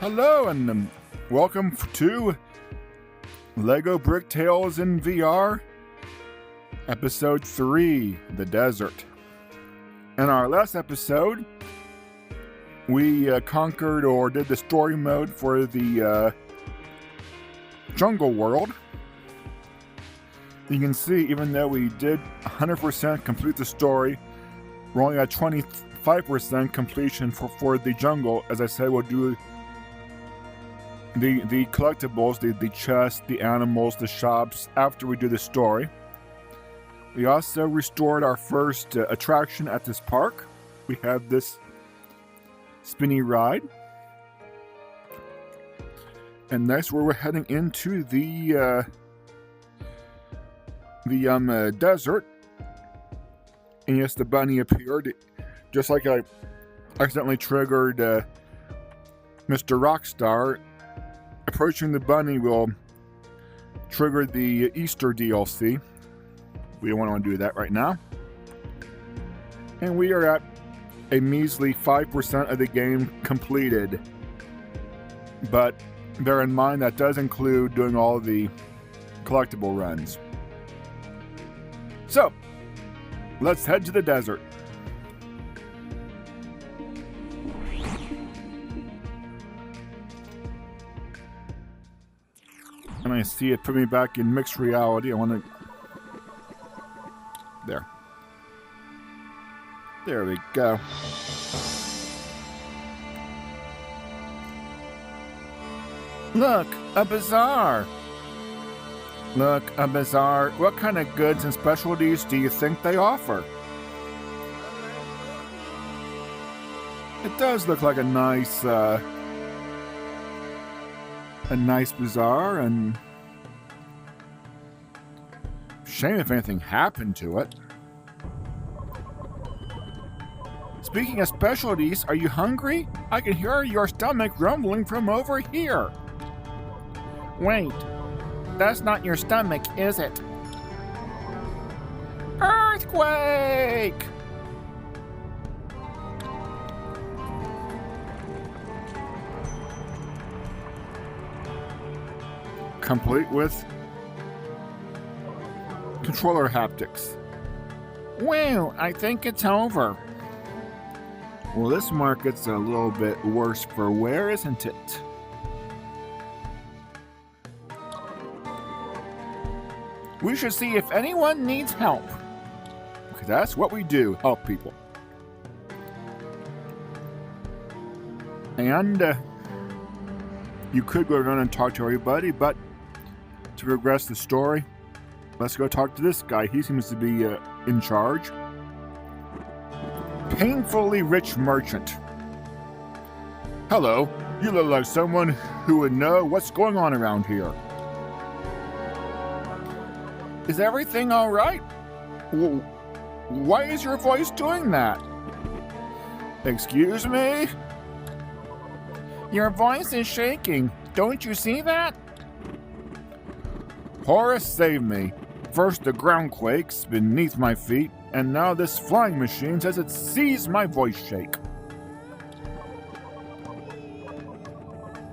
Hello and welcome to Lego Bricktales in VR, Episode 3, The Desert. In our last episode, we conquered or did the story mode for the jungle world. You can see, even though we did 100% complete the story, we're only at 25% completion for the jungle. As I said, we'll do the collectibles, the chests, the animals, the shops after we do the story. We also restored our first attraction at this park. We have this spinny ride. And next we're heading into the desert. And yes, the bunny appeared. Just like I accidentally triggered Mr. Rockstar. Approaching the bunny will trigger the Easter DLC. We don't want to do that right now. And we are at a measly 5% of the game completed. But bear in mind that does include doing all the collectible runs. So, let's head to the desert. And I see it put me back in mixed reality. I want to... There we go. Look, a bazaar. Look, a bazaar. What kind of goods and specialties do you think they offer? It does look like a nice bazaar, and shame if anything happened to it. Speaking of specialties, are you hungry? I can hear your stomach rumbling from over here. Wait, that's not your stomach, is it? Earthquake! Complete with controller haptics. Well, I think it's over. Well, this market's a little bit worse for wear, isn't it? We should see if anyone needs help. Because that's what we do, help people. And you could go around and talk to everybody, but to progress the story, let's go talk to this guy. He seems to be in charge. Painfully rich merchant. Hello, you look like someone who would know what's going on around here. Is everything all right? Why is your voice doing that? Excuse me? Your voice is shaking. Don't you see that? Horus, save me. First the ground quakes beneath my feet, and now this flying machine says it sees my voice shake.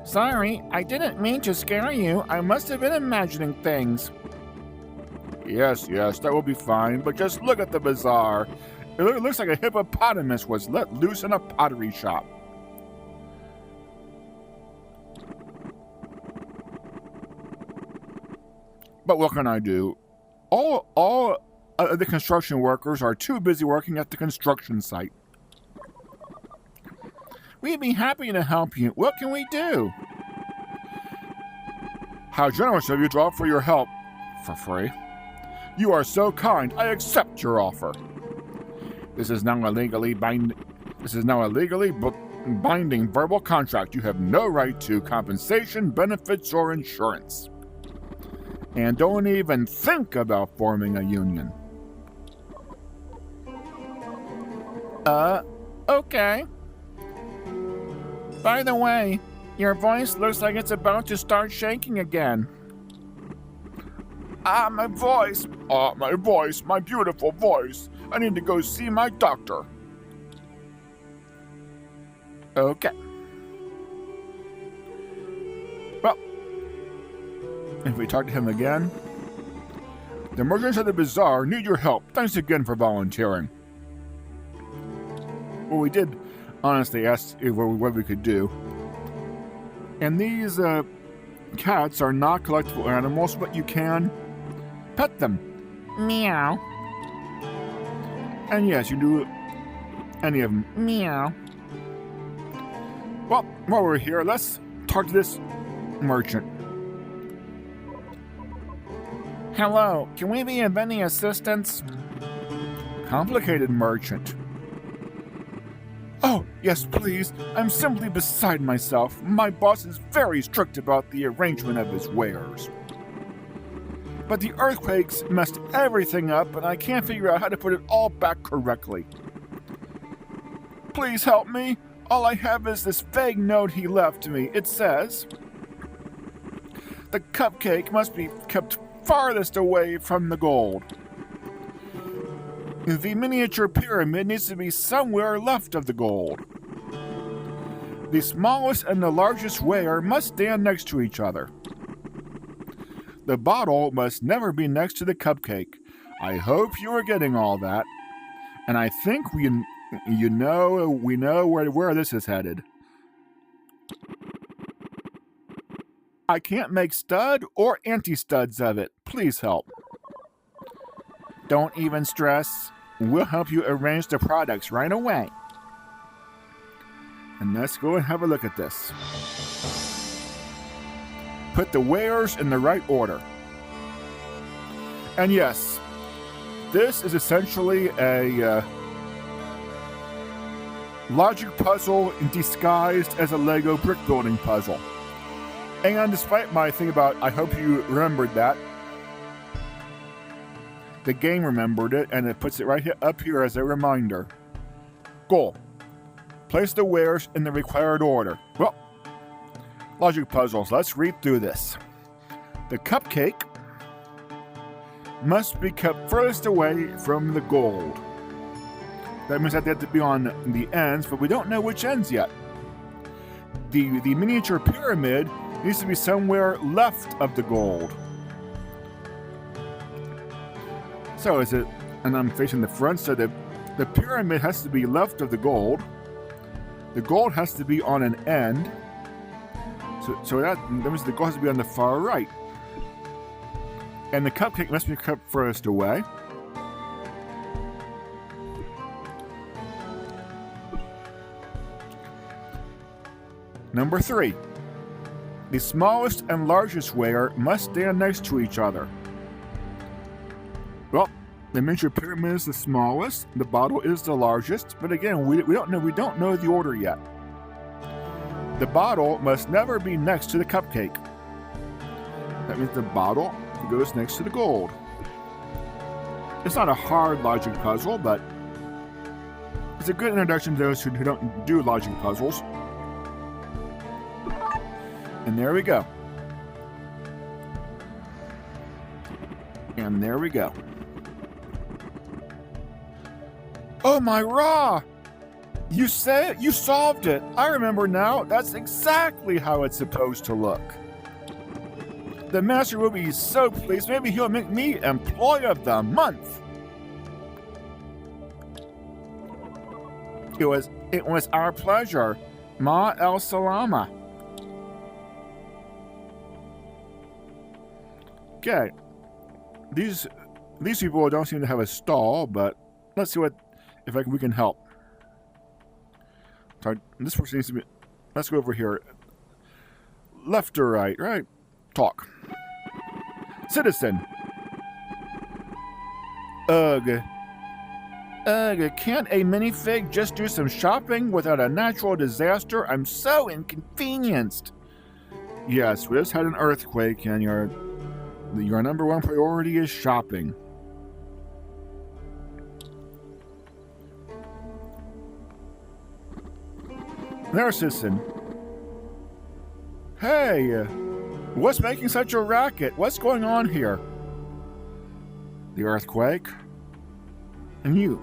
Sorry, I didn't mean to scare you. I must have been imagining things. Yes, that will be fine, but just look at the bazaar. It looks like a hippopotamus was let loose in a pottery shop. But what can I do? All the construction workers are too busy working at the construction site. We'd be happy to help you. What can we do? How generous of you to offer your help for free. You are so kind. I accept your offer. This is now a legally binding verbal contract. You have no right to compensation, benefits, or insurance. And don't even think about forming a union. Okay. By the way, your voice looks like it's about to start shaking again. My voice, my beautiful voice. I need to go see my doctor. Okay. if we talk to him again. The merchants of the bazaar need your help. Thanks again for volunteering. Well, we did honestly ask what we could do. And these cats are not collectible animals, but you can pet them. Meow. And yes, you do any of them. Meow. Well, while we're here, let's talk to this merchant. Hello, can we be of any assistance? Complicated merchant. Oh, yes, please. I'm simply beside myself. My boss is very strict about the arrangement of his wares. But the earthquakes messed everything up, and I can't figure out how to put it all back correctly. Please help me. All I have is this vague note he left me. It says, the cupcake must be kept farthest away from the gold. The miniature pyramid needs to be somewhere left of the gold. The smallest and the largest ware must stand next to each other. The bottle must never be next to the cupcake. I hope you are getting all that. And I think we know where this is headed. I can't make stud or anti-studs of it. Please help. Don't even stress. We'll help you arrange the products right away. And let's go and have a look at this. Put the wares in the right order. And yes, this is essentially a logic puzzle disguised as a Lego brick building puzzle. And despite my thing about, I hope you remembered that, the game remembered it, and it puts it right up here as a reminder. Goal. Place the wares in the required order. Well, logic puzzles. Let's read through this. The cupcake must be kept furthest away from the gold. That means that they have to be on the ends, but we don't know which ends yet. The miniature pyramid needs to be somewhere left of the gold. So is it, and I'm facing the front, so the pyramid has to be left of the gold. The gold has to be on an end. So that means the gold has to be on the far right. And the cupcake must be kept furthest away. Number 3. The smallest and largest ware must stand next to each other. Well, the miniature pyramid is the smallest, the bottle is the largest, but again, we don't know the order yet. The bottle must never be next to the cupcake. That means the bottle goes next to the gold. It's not a hard logic puzzle, but it's a good introduction to those who don't do logic puzzles. And there we go. And there we go. Oh my raw! You solved it! I remember now. That's exactly how it's supposed to look. The master will be so pleased. Maybe he'll make me Employee of the Month. It was our pleasure. Ma el salama. Okay. These people don't seem to have a stall, but let's see if we can help. Sorry, this person needs to be. Let's go over here. Left or right? Right. Talk. Citizen. Ugh. Can't a minifig just do some shopping without a natural disaster? I'm so inconvenienced. Yes, we just had an earthquake, and your number one priority is shopping. There, citizen. Hey, what's making such a racket? What's going on here? The earthquake? And you?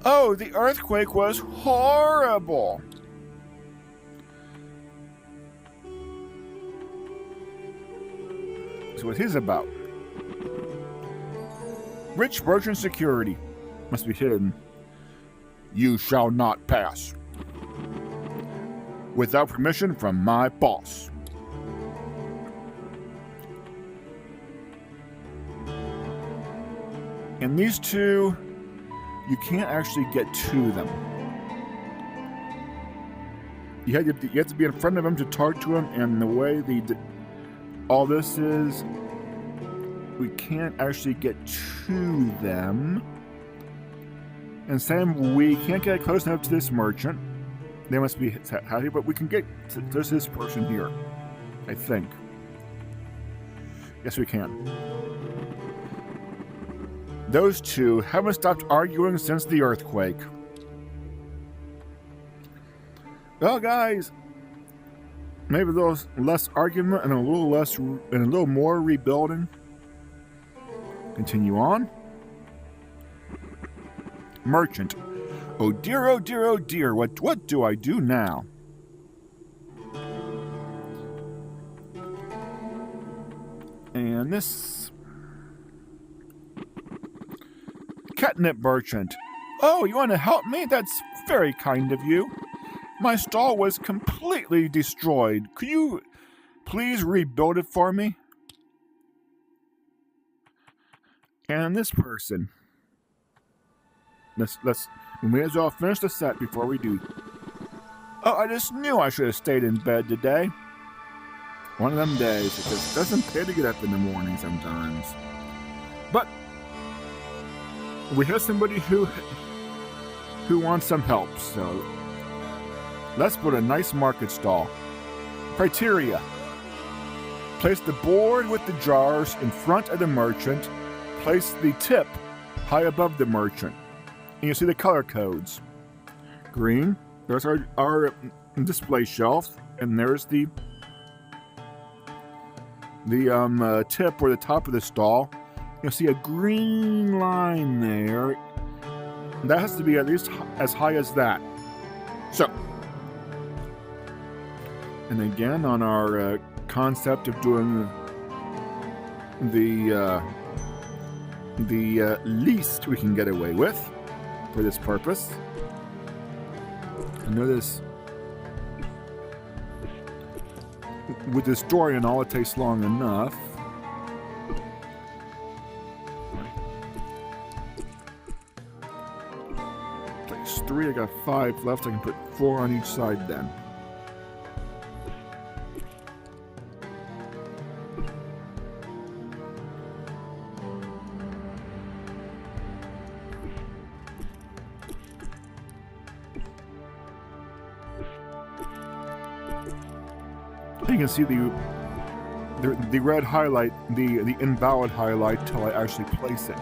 Oh, the earthquake was horrible. So what he's about. Rich merchant security. Must be hidden. You shall not pass. Without permission from my boss. And these two, you can't actually get to them. You have to be in front of them to talk to them, and the way all this is, we can't actually get to them. And same, we can't get close enough to this merchant. They must be happy, but we can get to this person here, I think. Yes, we can. Those two haven't stopped arguing since the earthquake. Well, guys, maybe a little less argument and a little more rebuilding. Continue on. Merchant. Oh dear, oh dear, oh dear. What do I do now? And this catnip merchant. Oh, you want to help me? That's very kind of you. My stall was completely destroyed. Could you please rebuild it for me? And this person. We may as well finish the set before we do. Oh, I just knew I should have stayed in bed today. One of them days. It just doesn't pay to get up in the morning sometimes. But we have somebody who wants some help, so let's put a nice market stall. Criteria. Place the board with the jars in front of the merchant. Place the tip high above the merchant. And you see the color codes. Green, there's our display shelf, and there's the tip or the top of the stall. You'll see a green line there. That has to be at least as high as that. So, and again on our concept of doing the least we can get away with for this purpose. I know this with this story and all, it takes long enough. Takes 3, I got 5 left. I can put 4 on each side then. You can see the red highlight, the invalid highlight, till I actually place it.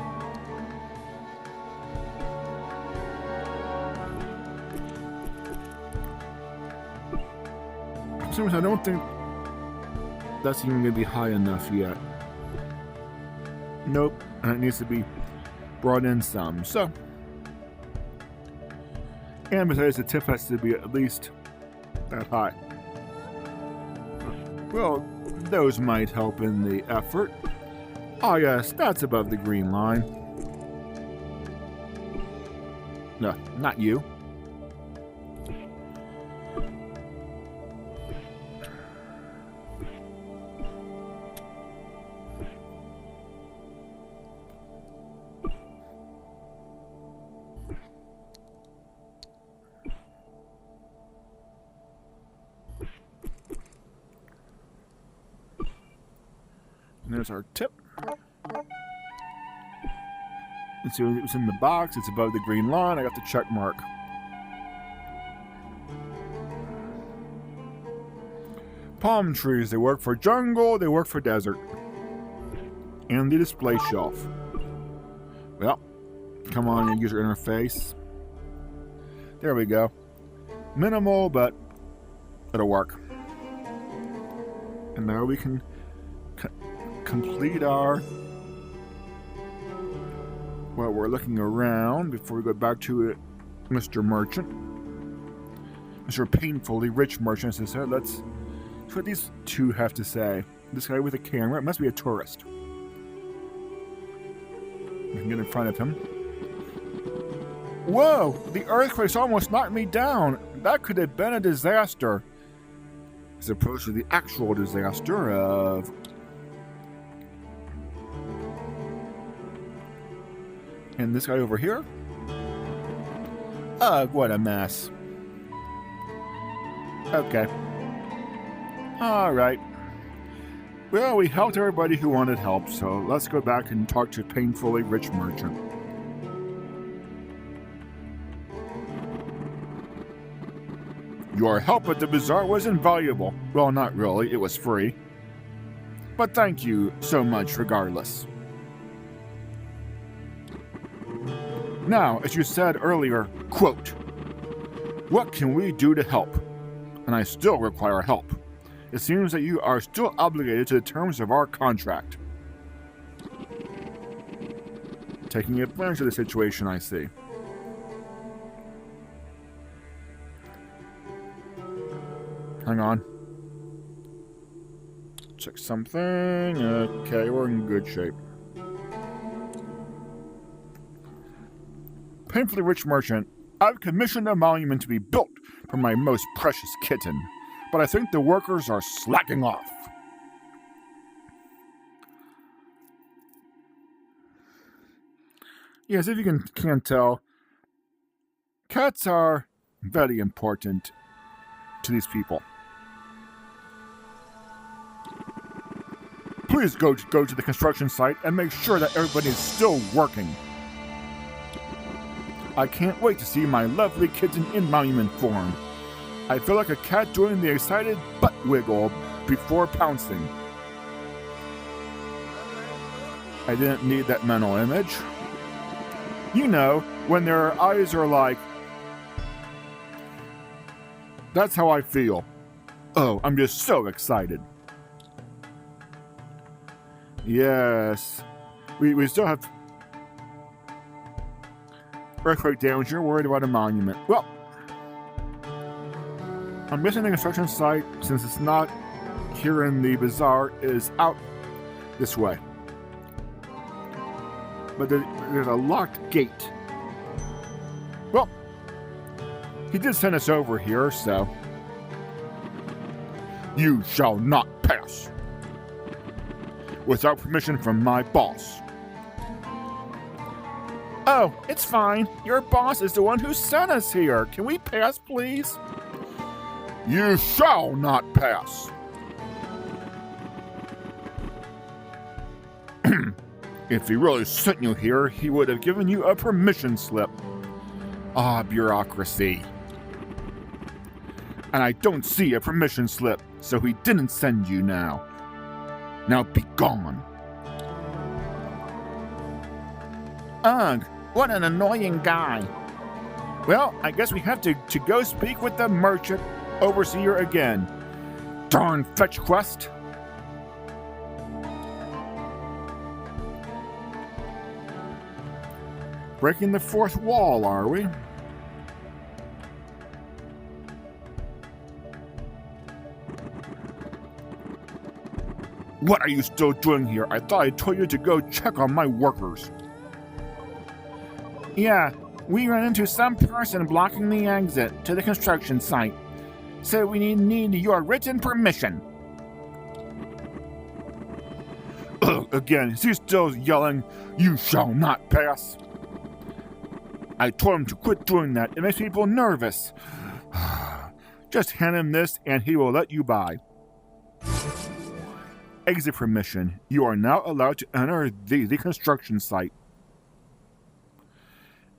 For some reason, I don't think that's even going to be high enough yet. Nope, and it needs to be brought in some. So, and besides, the tip has to be at least that high. Well, those might help in the effort. Oh yes, that's above the green line. No, not you. And there's our tip. And so it was in the box. It's above the green line. I got the check mark. Palm trees. They work for jungle. They work for desert. And the display shelf. Well, come on, user interface. There we go. Minimal, but it'll work. And now we can complete our, well, we're looking around before we go back to it, Mr. Merchant. Mr. Painfully Rich Merchant, as I said. Let's see what these two have to say. This guy with a camera. It must be a tourist. We can get in front of him. Whoa! The earthquake's almost knocked me down. That could have been a disaster. As opposed to the actual disaster of... And this guy over here? Ugh, what a mess. Okay. Alright. Well, we helped everybody who wanted help, so let's go back and talk to Painfully Rich Merchant. Your help at the bazaar was invaluable. Well, not really, it was free. But thank you so much regardless. Now, as you said earlier, quote, what can we do to help? And I still require help. It seems that you are still obligated to the terms of our contract. Taking advantage of the situation, I see. Hang on. Check something. Okay, we're in good shape. Painfully Rich Merchant, I've commissioned a monument to be built for my most precious kitten, but I think the workers are slacking off. Yes, if you can't tell, cats are very important to these people. Please go to the construction site and make sure that everybody is still working. I can't wait to see my lovely kitten in monument form. I feel like a cat doing the excited butt wiggle before pouncing. I didn't need that mental image. You know, when their eyes are like... That's how I feel. Oh, I'm just so excited. Yes. We still have... earthquake damage. You're worried about a monument. Well, I'm guessing the construction site, since it's not here in the bazaar, is out this way. But there's a locked gate. Well, he did send us over here, so... You shall not pass. Without permission from my boss. Oh, it's fine. Your boss is the one who sent us here. Can we pass, please? You shall not pass. If he really sent you here, he would have given you a permission slip. Ah, bureaucracy. And I don't see a permission slip, so he didn't send you now. Now be gone. Ugh, what an annoying guy. Well, I guess we have to go speak with the merchant overseer again. Darn fetch quest. Breaking the fourth wall, are we? What are you still doing here? I thought I told you to go check on my workers. Yeah, we ran into some person blocking the exit to the construction site. So we need your written permission. Ugh, again, is he still yelling, you shall not pass? I told him to quit doing that. It makes people nervous. Just hand him this and he will let you by. Exit permission. You are now allowed to enter the construction site.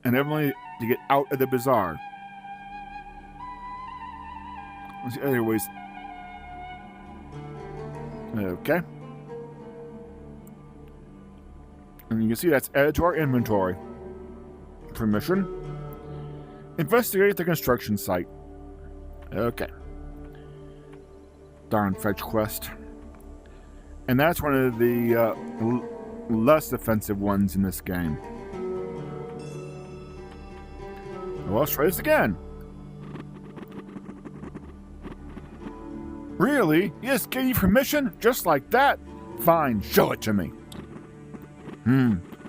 And everyone to get out of the bazaar. Let's see other ways. Okay. And you can see that's added to our inventory. Permission. Investigate the construction site. Okay. Darn fetch quest. And that's one of the less offensive ones in this game. Well, let's try this again. Really? He just gave you permission? Just like that? Fine, show it to me.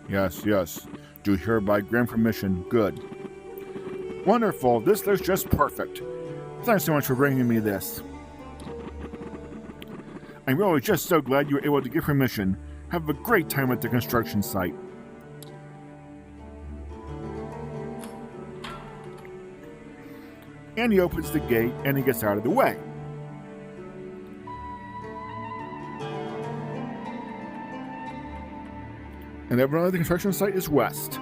Yes. Do hereby grant permission. Good. Wonderful. This looks just perfect. Thanks so much for bringing me this. I'm really just so glad you were able to get permission. Have a great time at the construction site. And he opens the gate and he gets out of the way. And everyone at the construction site is west.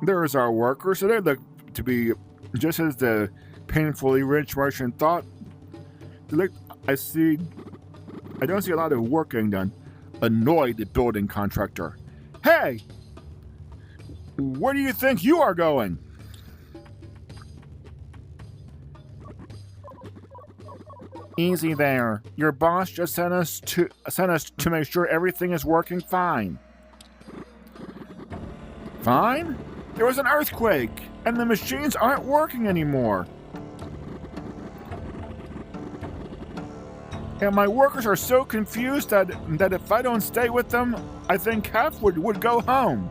There's our workers. So they look to be just as the painfully rich merchant thought. I don't see a lot of work getting done. Annoyed the building contractor. Hey! Where do you think you are going? Easy there. Your boss just sent us to make sure everything is working fine. Fine? There was an earthquake, and the machines aren't working anymore. And my workers are so confused that if I don't stay with them, I think half would go home.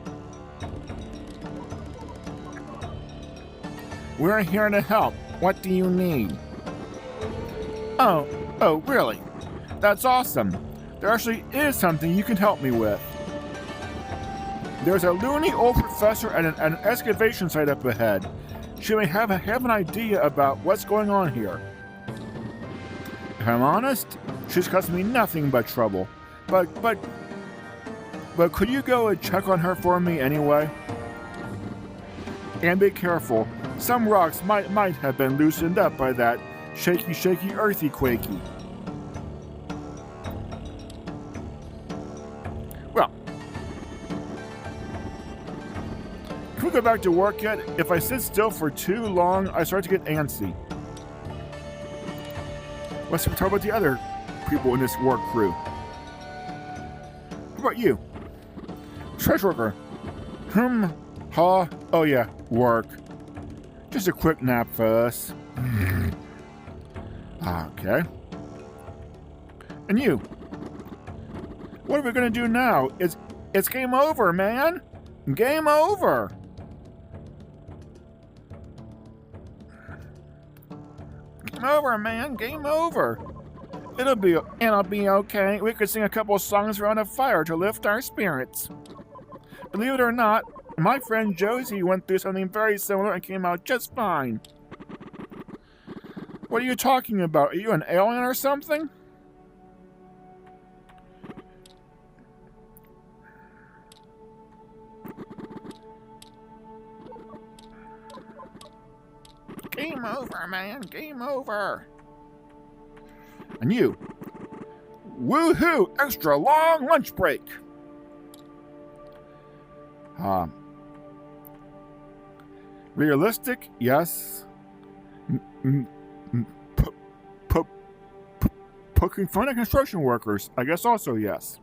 We're here to help. What do you need? Oh, really? That's awesome. There actually is something you can help me with. There's a loony old professor at an excavation site up ahead. She may have an idea about what's going on here. If I'm honest, she's caused me nothing but trouble. But could you go and check on her for me anyway? And be careful. Some rocks might have been loosened up by that shaky, earthy quakey. Well, can we go back to work yet? If I sit still for too long, I start to get antsy. Let's talk about the other people in this work crew. How about you? Treasure worker. Oh yeah, work. Just a quick nap first. Okay. And you? What are we gonna do now? It's game over, man. Game over. Game over, man. Game over. It'll be okay. We could sing a couple songs around a fire to lift our spirits. Believe it or not, my friend Josie went through something very similar and came out just fine. What are you talking about? Are you an alien or something? Game over, man. Game over. And you. Woohoo! Extra long lunch break. Realistic? Yes. Poking fun at construction workers? I guess also yes.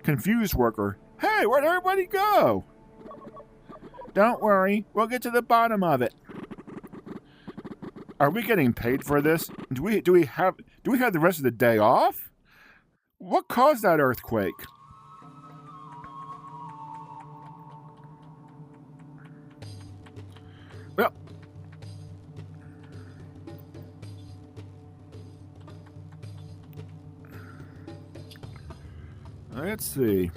Confused worker? Hey, where'd everybody go? Don't worry, we'll get to the bottom of it. Are we getting paid for this? Do we have the rest of the day off? What caused that earthquake? Well, let's see.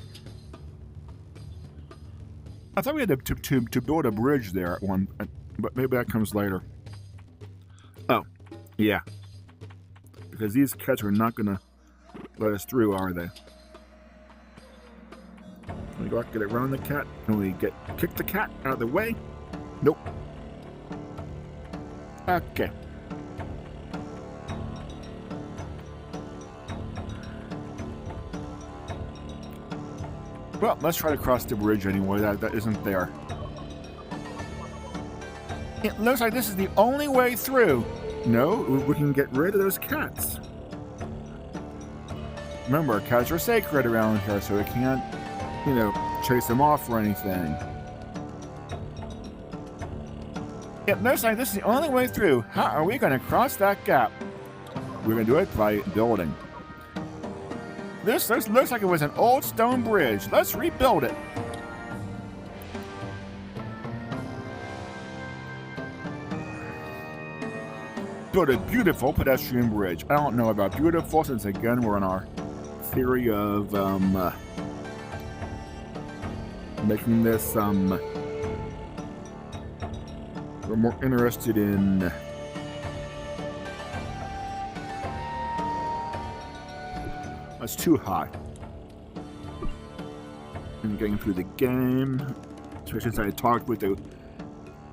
I thought we had to build a bridge there at one, but maybe that comes later. Oh, yeah. Because these cats are not gonna let us through, are they? Can we go out and get around the cat? Can we kick the cat out of the way? Nope. Okay. Well, let's try to cross the bridge anyway. That isn't there. It looks like this is the only way through. No, we can get rid of those cats. Remember, cats are sacred around here, so we can't you know, chase them off or anything. It looks like this is the only way through. How are we going to cross that gap? We're going to do it by building. This looks like it was an old stone bridge. Let's rebuild it. Build a beautiful pedestrian bridge. I don't know about beautiful, since again we're on our theory of making this we're more interested in that's too high. And getting through the game, especially since I talked with the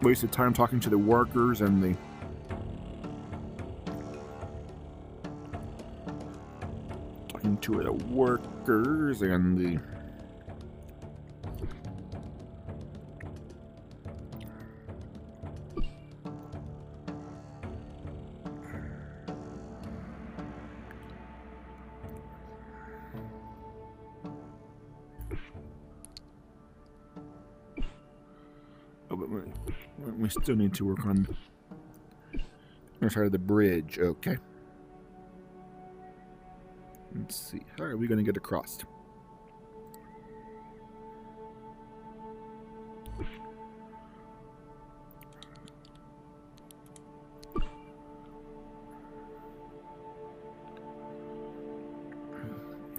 wasted time talking to the workers and the to the workers and the we still need to work on the other side of the bridge. Okay. Let's see. How are we going to get across?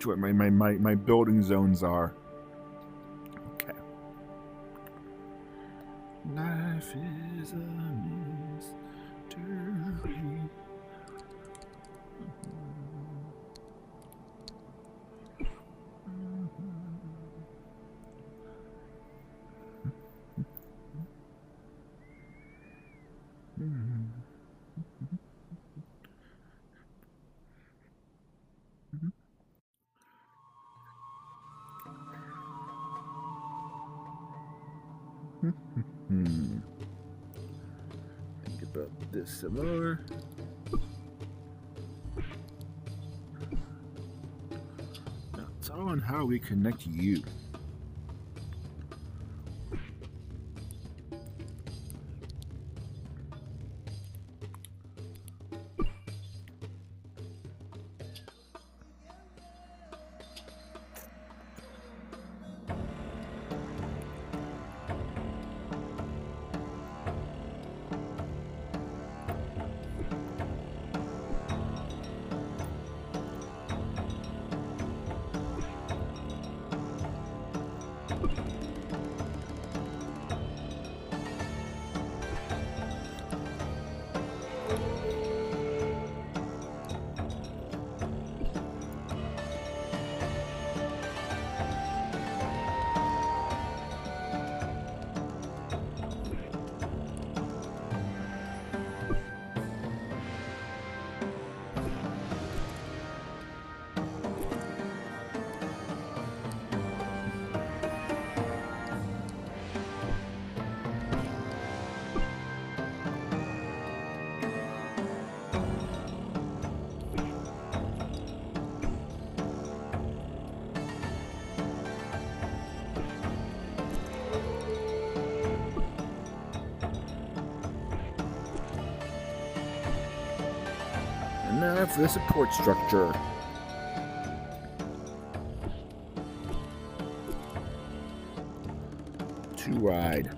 To what my building zones are. Okay. Life is a mystery. Think about this some more. Now, it's all on how we connect you. And now for the support structure. Too wide.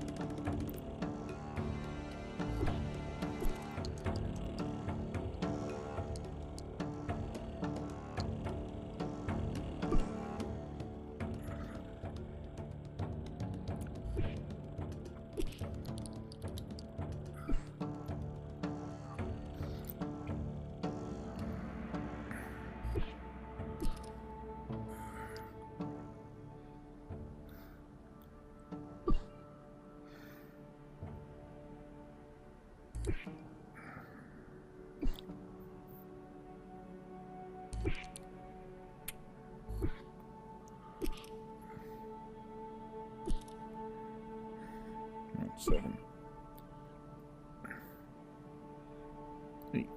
Seven. 8.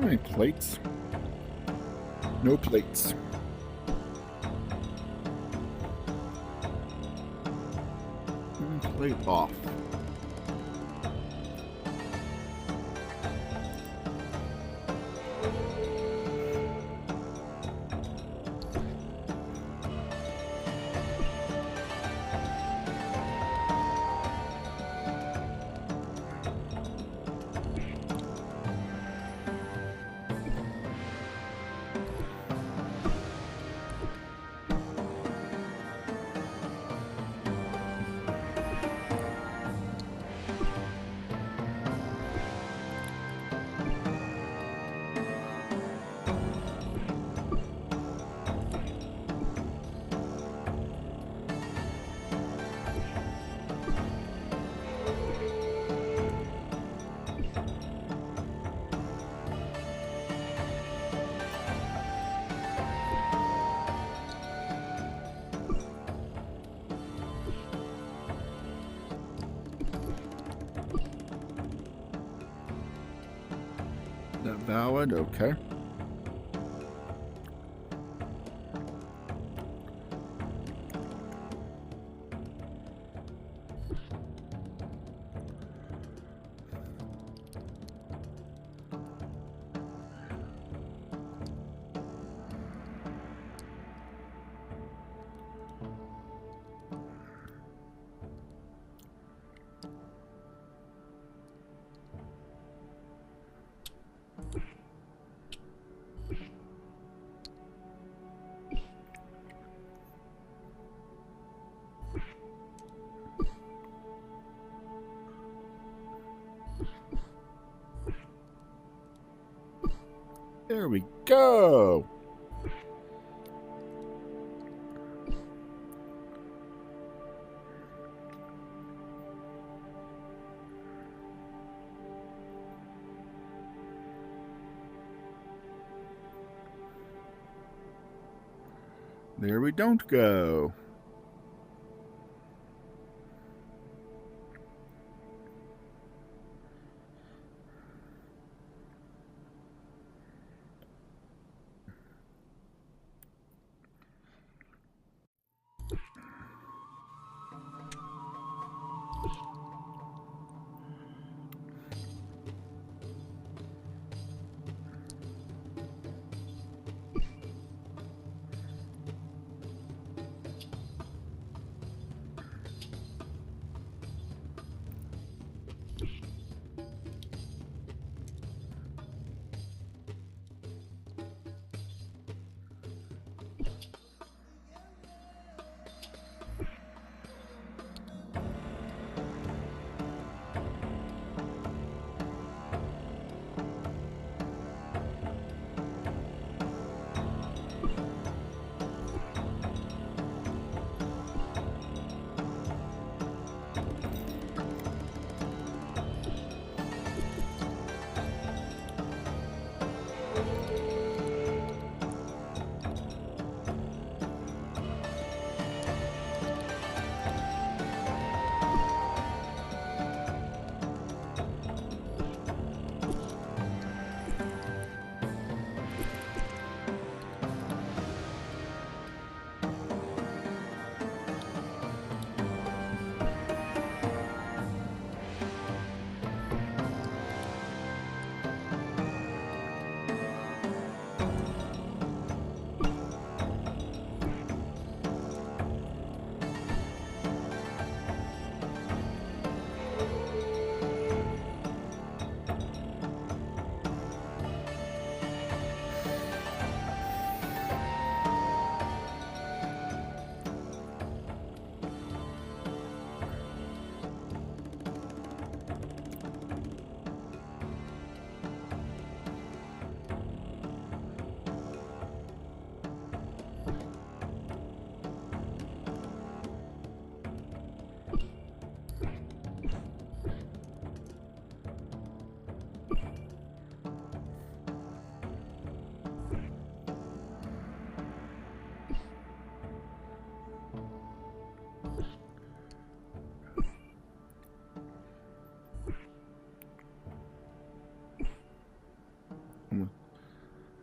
Any plates? No plates. Plate off. Not valid, okay. There we go. There we don't go.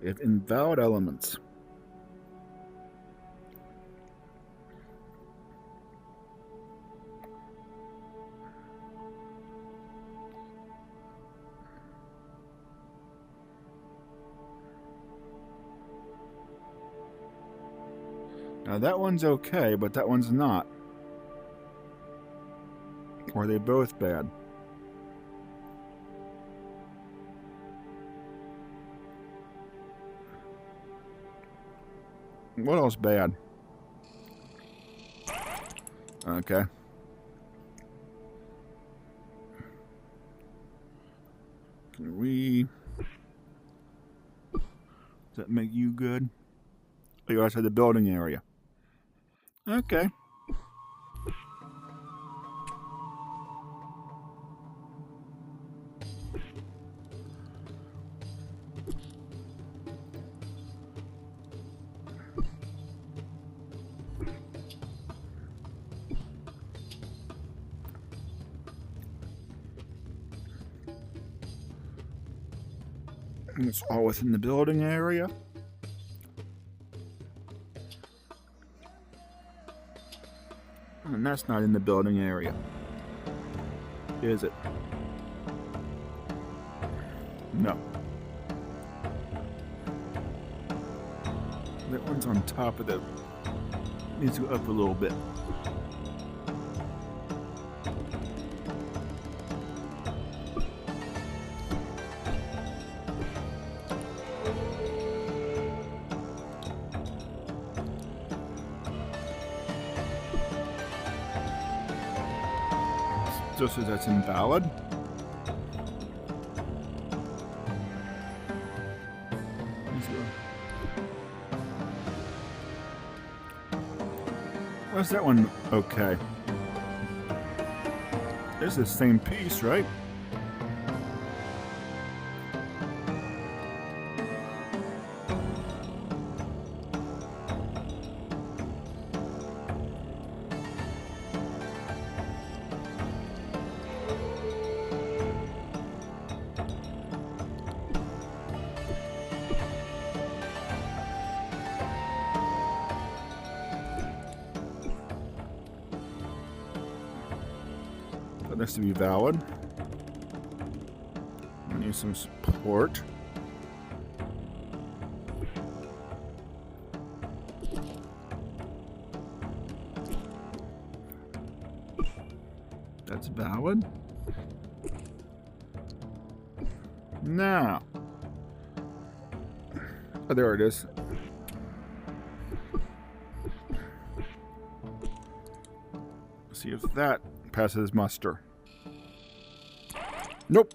We have invalid elements. Now that one's okay, but that one's not. Or are they both bad? What else bad? Okay. Can we... Does that make you good? Oh, you're outside the building area. Okay. It's all within the building area. And that's not in the building area. Is it? No. That one's on top of the... Needs to go up a little bit. Just says that's invalid. Where's that one? Okay. It's the same piece, right? That has to be valid. I need some support. That's valid. Now. Oh, there it is. See if that passes muster. Nope.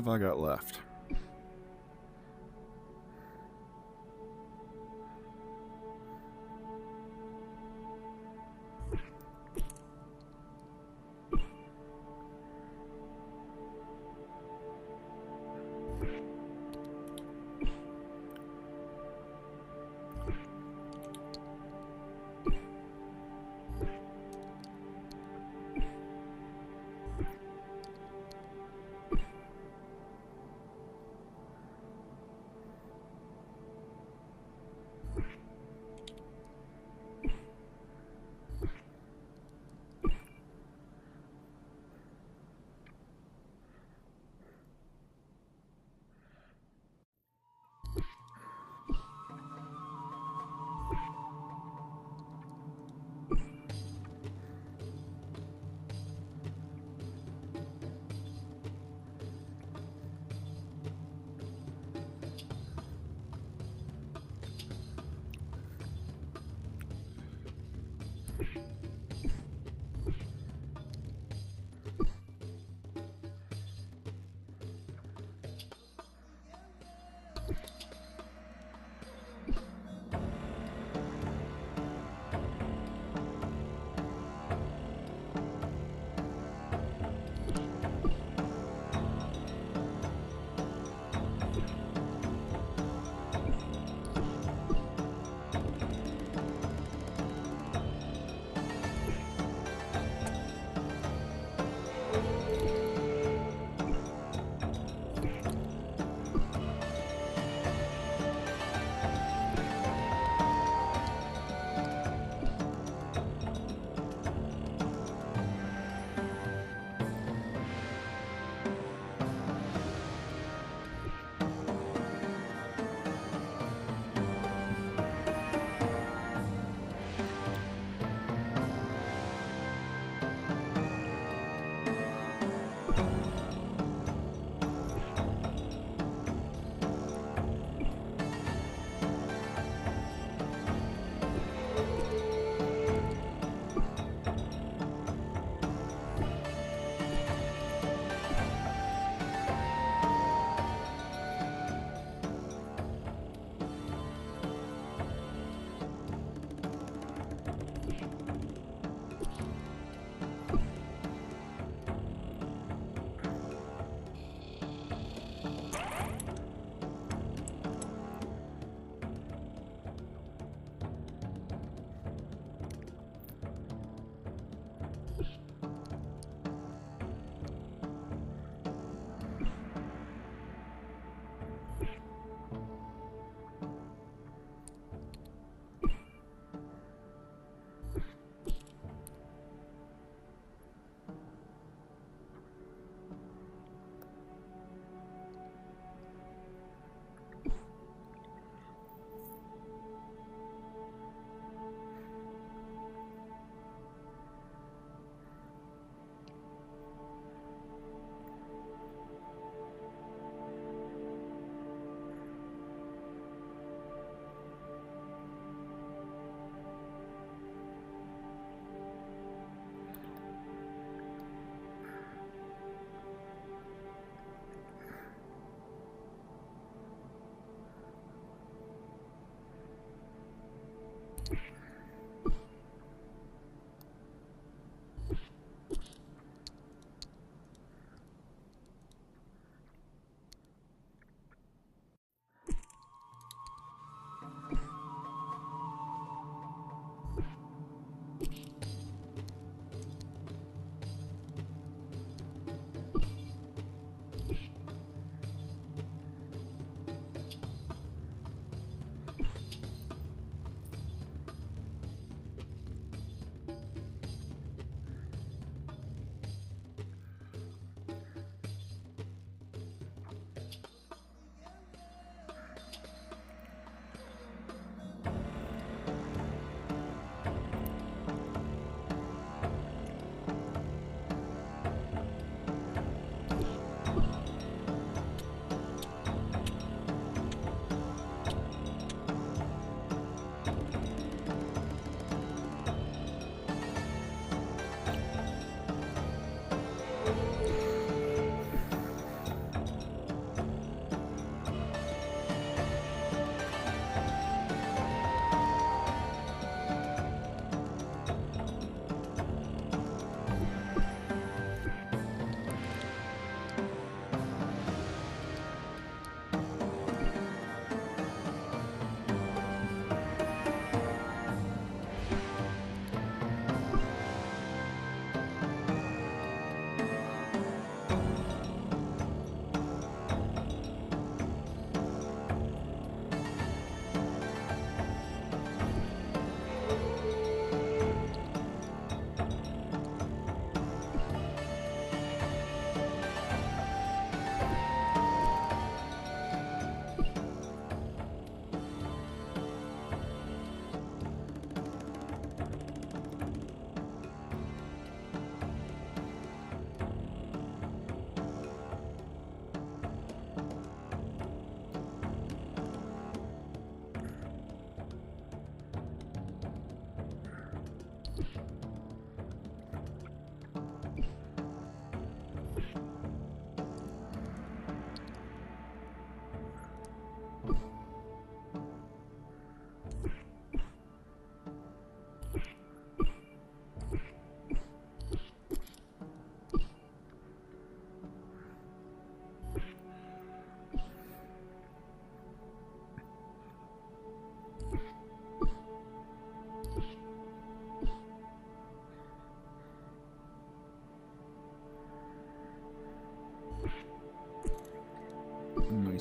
have I got left?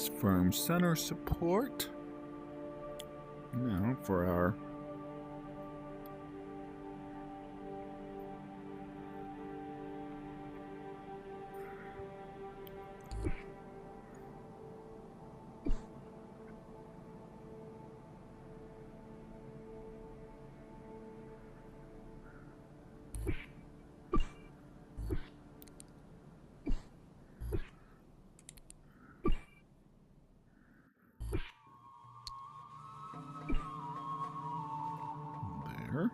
is firm center support. Now for our there.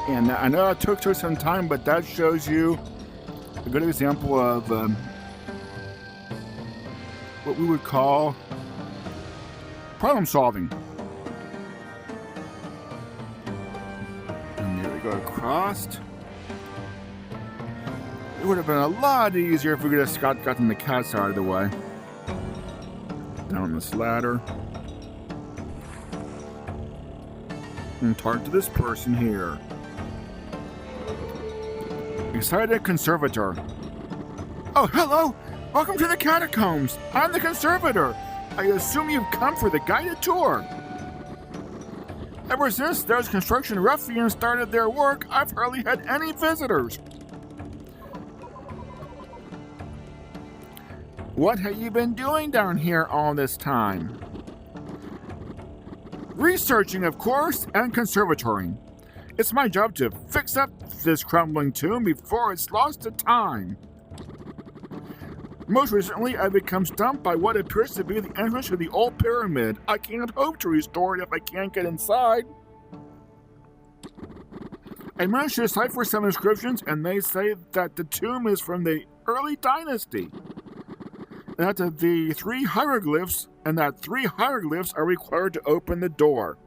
And I know it took some time, but that shows you a good example of what we would call problem solving. And there we go across. It would have been a lot easier if we could have gotten the cats out of the way. Down this ladder. And talk to this person here. Excited conservator. Oh, hello! Welcome to the catacombs! I'm the conservator! I assume you've come for the guided tour. Ever since those construction ruffians started their work, I've hardly had any visitors. What have you been doing down here all this time? Researching, of course, and conservatorying. It's my job to fix up this crumbling tomb before it's lost to time. Most recently, I've become stumped by what appears to be the entrance to the old pyramid. I can't hope to restore it if I can't get inside. I managed to decipher some inscriptions, and they say that the tomb is from the early dynasty. That the 3 hieroglyphs, and that 3 hieroglyphs are required to open the door.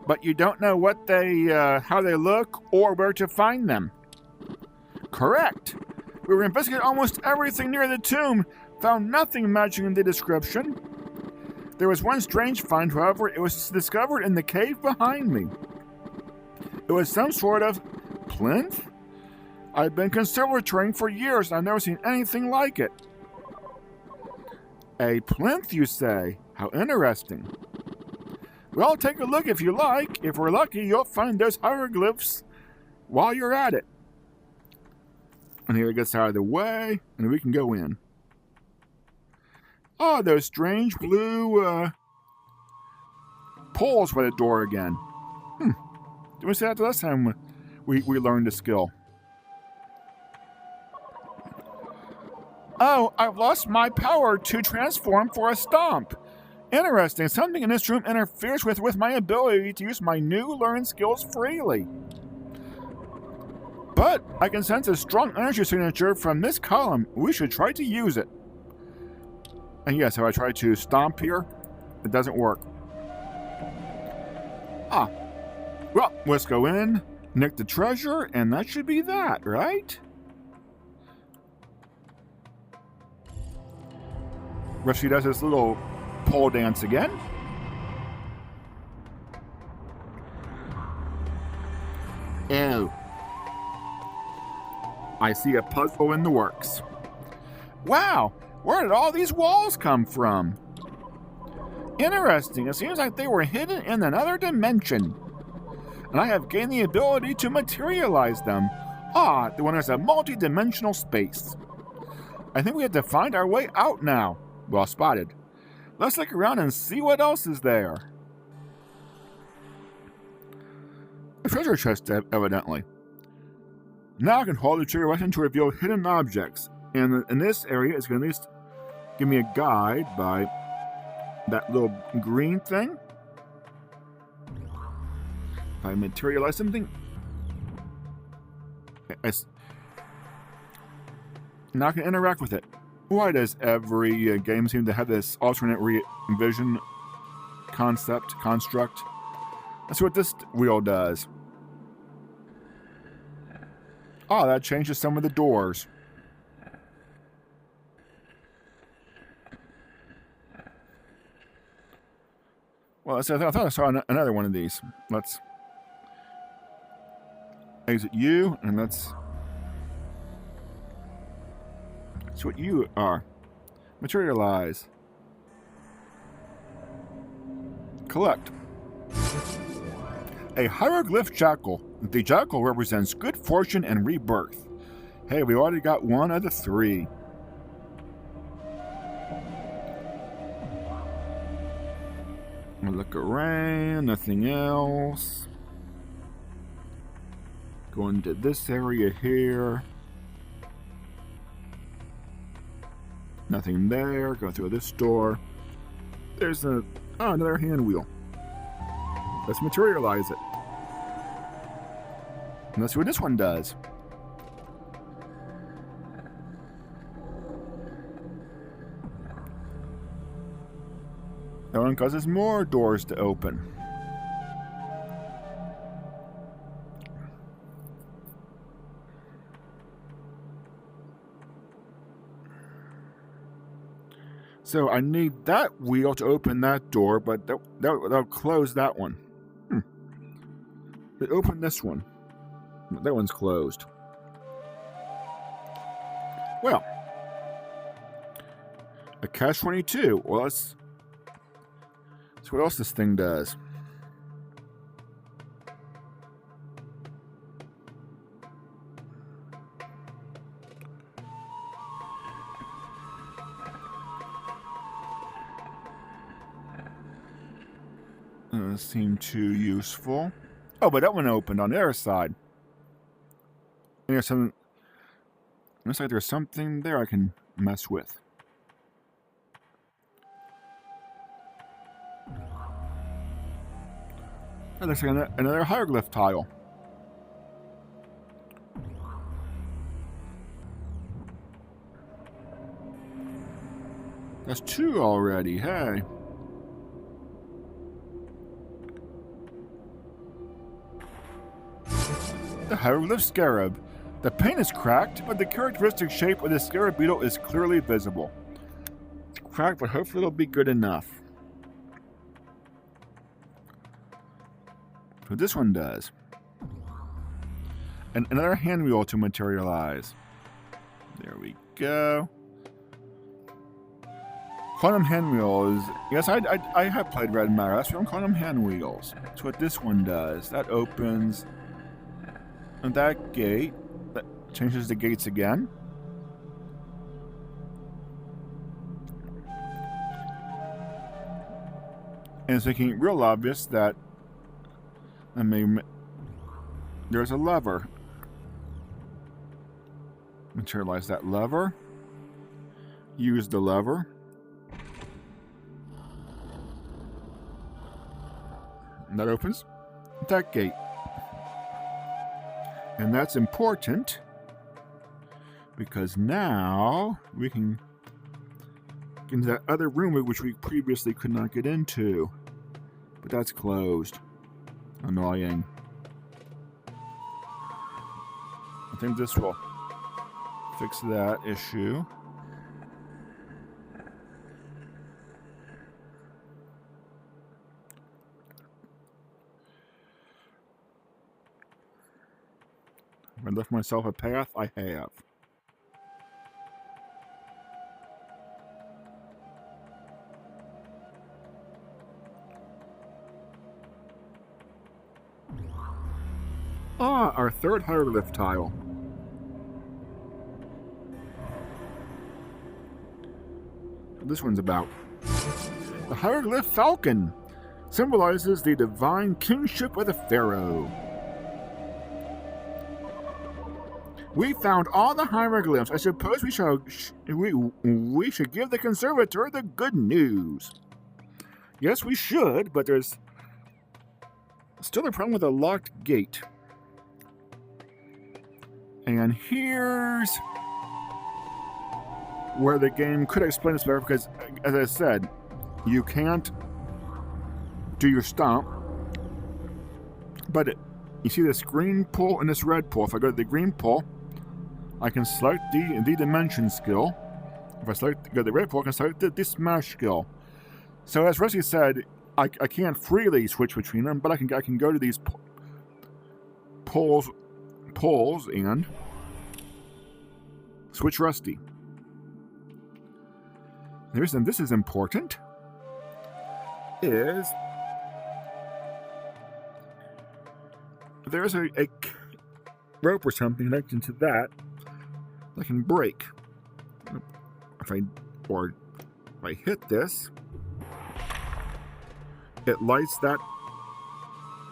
But you don't know what how they look or where to find them. Correct. We were investigating almost everything near the tomb, found nothing matching the description. There was one strange find, however. It was discovered in the cave behind me. It was some sort of plinth? I've been conservatorying for years and I've never seen anything like it. A plinth, you say? How interesting. Well, take a look if you like. If we're lucky, you'll find those hieroglyphs while you're at it. And here it gets out of the way, and we can go in. Oh, those strange blue poles by the door again. Did we say that the last time we learned a skill? Oh, I've lost my power to transform for a stomp. Interesting. Something in this room interferes with my ability to use my new learned skills freely. But I can sense a strong energy signature from this column. We should try to use it. And yes, if I try to stomp here, it doesn't work. Well, let's go in, nick the treasure, and that should be that, right? Rushy does this little pole dance again. Oh. I see a puzzle in the works. Wow! Where did all these walls come from? Interesting. It seems like they were hidden in another dimension. And I have gained the ability to materialize them. The one is a multi-dimensional space. I think we have to find our way out now. Well spotted. Let's look around and see what else is there. A treasure chest, evidently. Now I can hold the trigger button to reveal hidden objects. And in this area, it's going to at least give me a guide by that little green thing. If I materialize something, now I can interact with it. Why does every game seem to have this alternate vision construct? Let's see what this wheel does. That changes some of the doors. Well, I thought I saw another one of these. Let's exit you, and let's see what you are. Materialize. Collect. A hieroglyph jackal. The jackal represents good fortune and rebirth. Hey, we already got one of the 3. I'll look around, nothing else. Go into this area here. Nothing there. Go through this door. There's another hand wheel. Let's materialize it. And let's see what this one does. one causes more doors to open. So I need that wheel to open that door, but that'll close that one. They open this one. That one's closed. Well, a catch-22. Well, let's see what else this thing does. Doesn't seem too useful. Oh, but that one opened on the other side. And there's some. Looks like there's something there I can mess with. That looks like another hieroglyph tile. That's 2 already. Hey. The hieroglyph scarab. The paint is cracked, but the characteristic shape of the scarab beetle is clearly visible. It's cracked, but hopefully it'll be good enough. So this one does. And another hand wheel to materialize. There we go. Quantum hand wheels. Yes, I have played Red Matter. That's what I'm calling them, hand wheels. That's what this one does. That opens. And that gate. That changes the gates again. And it's making it real obvious that there's a lever. Materialize that lever. Use the lever. And that opens that gate. And that's important because now we can get into that other room which we previously could not get into. But that's closed. Annoying. I think this will fix that issue. Have I left myself a path? I have. Ah, our third hieroglyph tile. This one's about. The hieroglyph falcon symbolizes the divine kingship of the pharaoh. We found all the hieroglyphs. I suppose we should give the conservator the good news. Yes, we should, but there's still a problem with a locked gate. And here's where the game could explain this better, because, as I said, you can't do your stomp. But you see this green pull and this red pull. If I go to the green pull, I can select the dimension skill. If I go to the red pull, I can select the smash skill. So as Rusty said, I can't freely switch between them, but I can go to these pulls and switch Rusty. The reason this is important is there's a rope or something connected to that can break. If I hit this, it lights that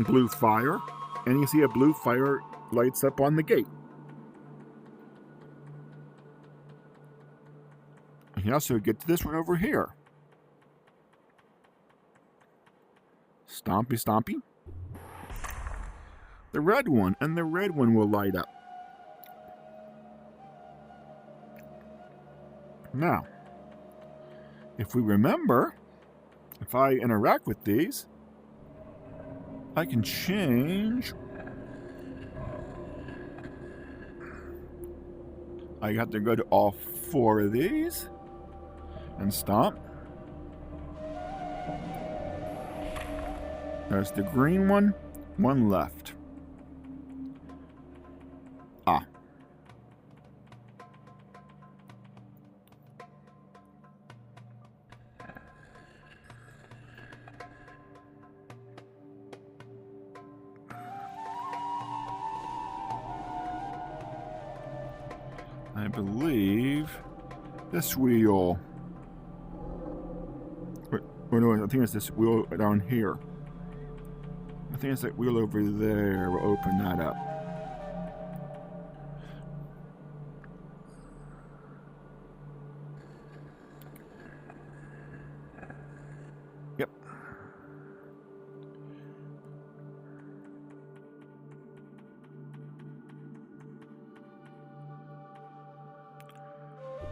blue fire, and you see a blue fire lights up on the gate. You can also get to this one over here. Stompy, stompy. The red one, and the red one will light up. Now, if we remember, If I interact with these, I can change. I have to go to all 4 of these and stomp. There's the green one, 1 left. Ah. I believe this wheel. Or no, I think it's this wheel down here. I think it's that wheel over there. We'll open that up. Yep.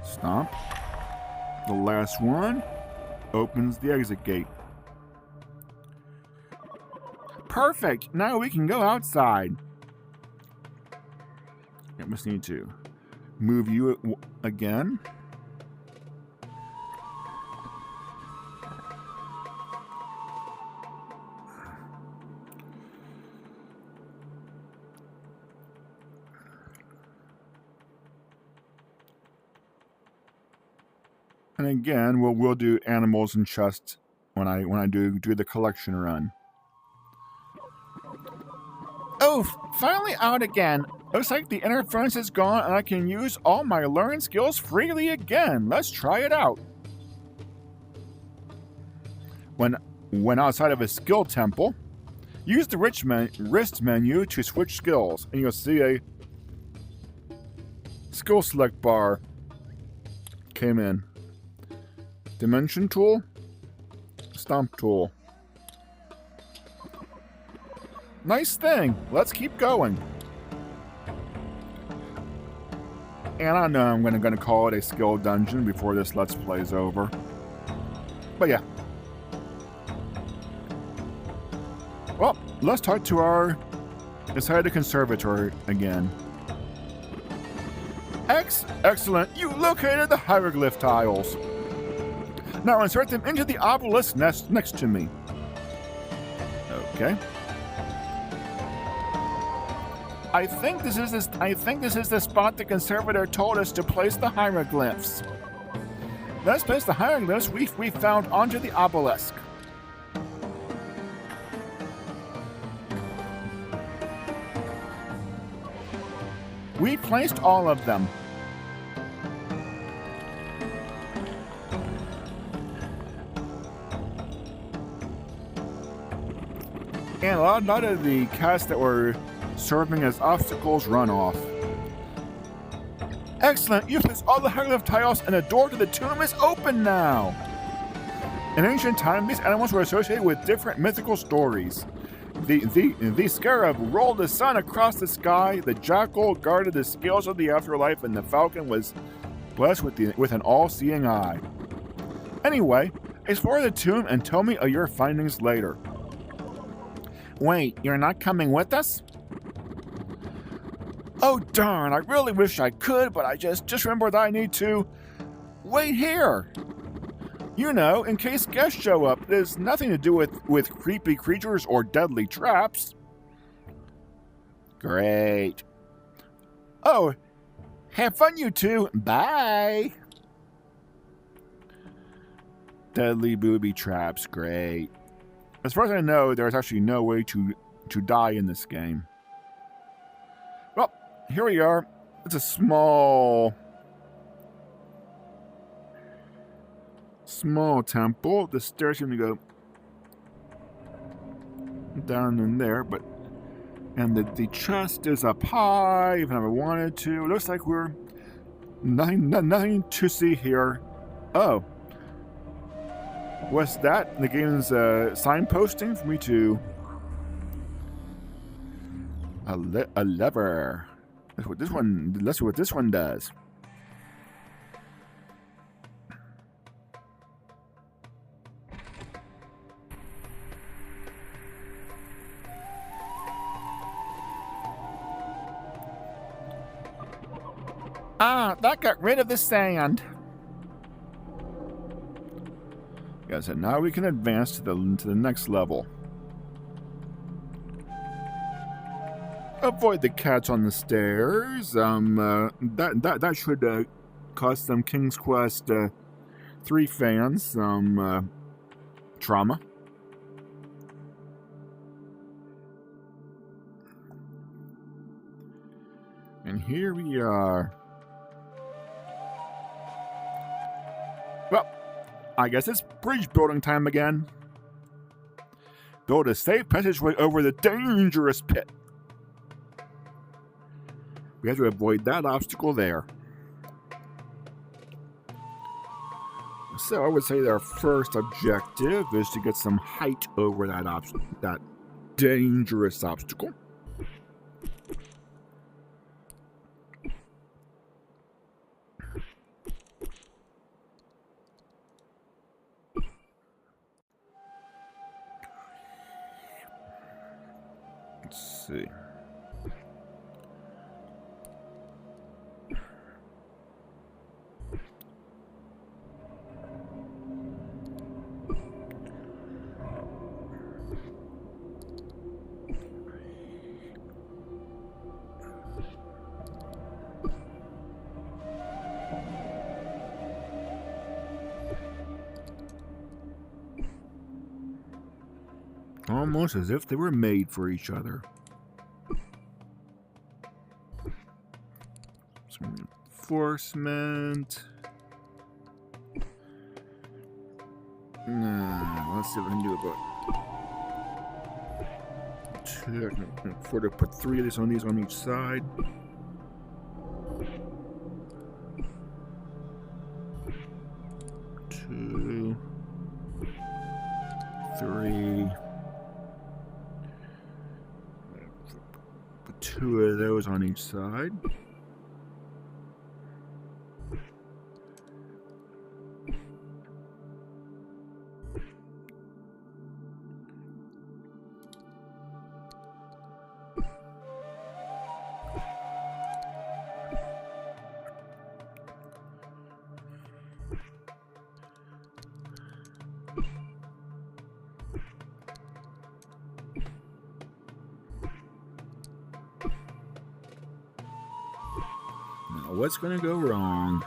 Stomp. The last one opens the exit gate. Perfect! Now we can go outside. I just need to move you again. And again, we'll do animals and chests when I do the collection run. Oh, finally out again. Looks like the interference is gone and I can use all my learned skills freely again. Let's try it out. When outside of a skill temple, use the wrist menu to switch skills, and you'll see a skill select bar came in. Dimension tool, stomp tool. Nice thing. Let's keep going. And I know I'm gonna call it a skill dungeon before this Let's Play is over. But yeah. Well, let's talk to our inside the conservatory again. Excellent. You located the hieroglyph tiles. Now insert them into the obelisk next to me. Okay. I think this is the spot the conservator told us to place the hieroglyphs. Let's place the hieroglyphs we found onto the obelisk. We placed all of them. And a lot of the cats that were serving as obstacles run off. Excellent! You placed all the hieroglyph tiles and the door to the tomb is open now! In ancient times, these animals were associated with different mythical stories. The scarab rolled the sun across the sky, the jackal guarded the scales of the afterlife, and the falcon was blessed with an all-seeing eye. Anyway, explore the tomb and tell me of your findings later. Wait, you're not coming with us? Oh darn, I really wish I could, but I just remembered that I need to wait here. You know, in case guests show up, it has nothing to do with creepy creatures or deadly traps. Great. Oh, have fun you two. Bye. Deadly booby traps, great. As far as I know, there's actually no way to die in this game. Well, here we are. It's a small temple. The stairs are going to go down in there, and the chest is up high, even if I wanted to. It looks like we're nothing to see here. Oh. What's that? The game's signposting for me to... A lever. Let's see what this one does. Ah, that got rid of the sand. Yes, and now we can advance to the next level. Avoid the cats on the stairs. That should cost some King's Quest 3 fans some trauma. And here we are. Well, I guess it's bridge building time again. Build a safe passageway over the dangerous pit. We have to avoid that obstacle there. So I would say our first objective is to get some height over that dangerous obstacle. Let's see. Almost as if they were made for each other. Some reinforcement. Nah, let's see what I can do about two. I can afford to put 3 of these on each side. Two, 3. Put 2 of those on each side. What's going to go wrong?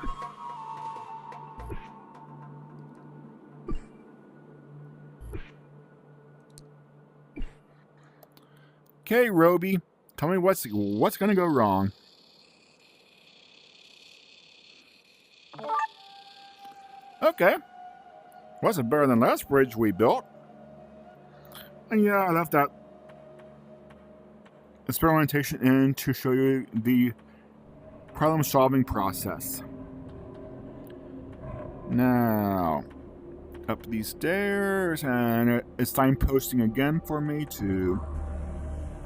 Okay, Roby, tell me what's going to go wrong. Okay, wasn't better than last bridge we built. And yeah, I left that experimentation in to show you the problem-solving process. Now, up these stairs, and it's signposting again for me to...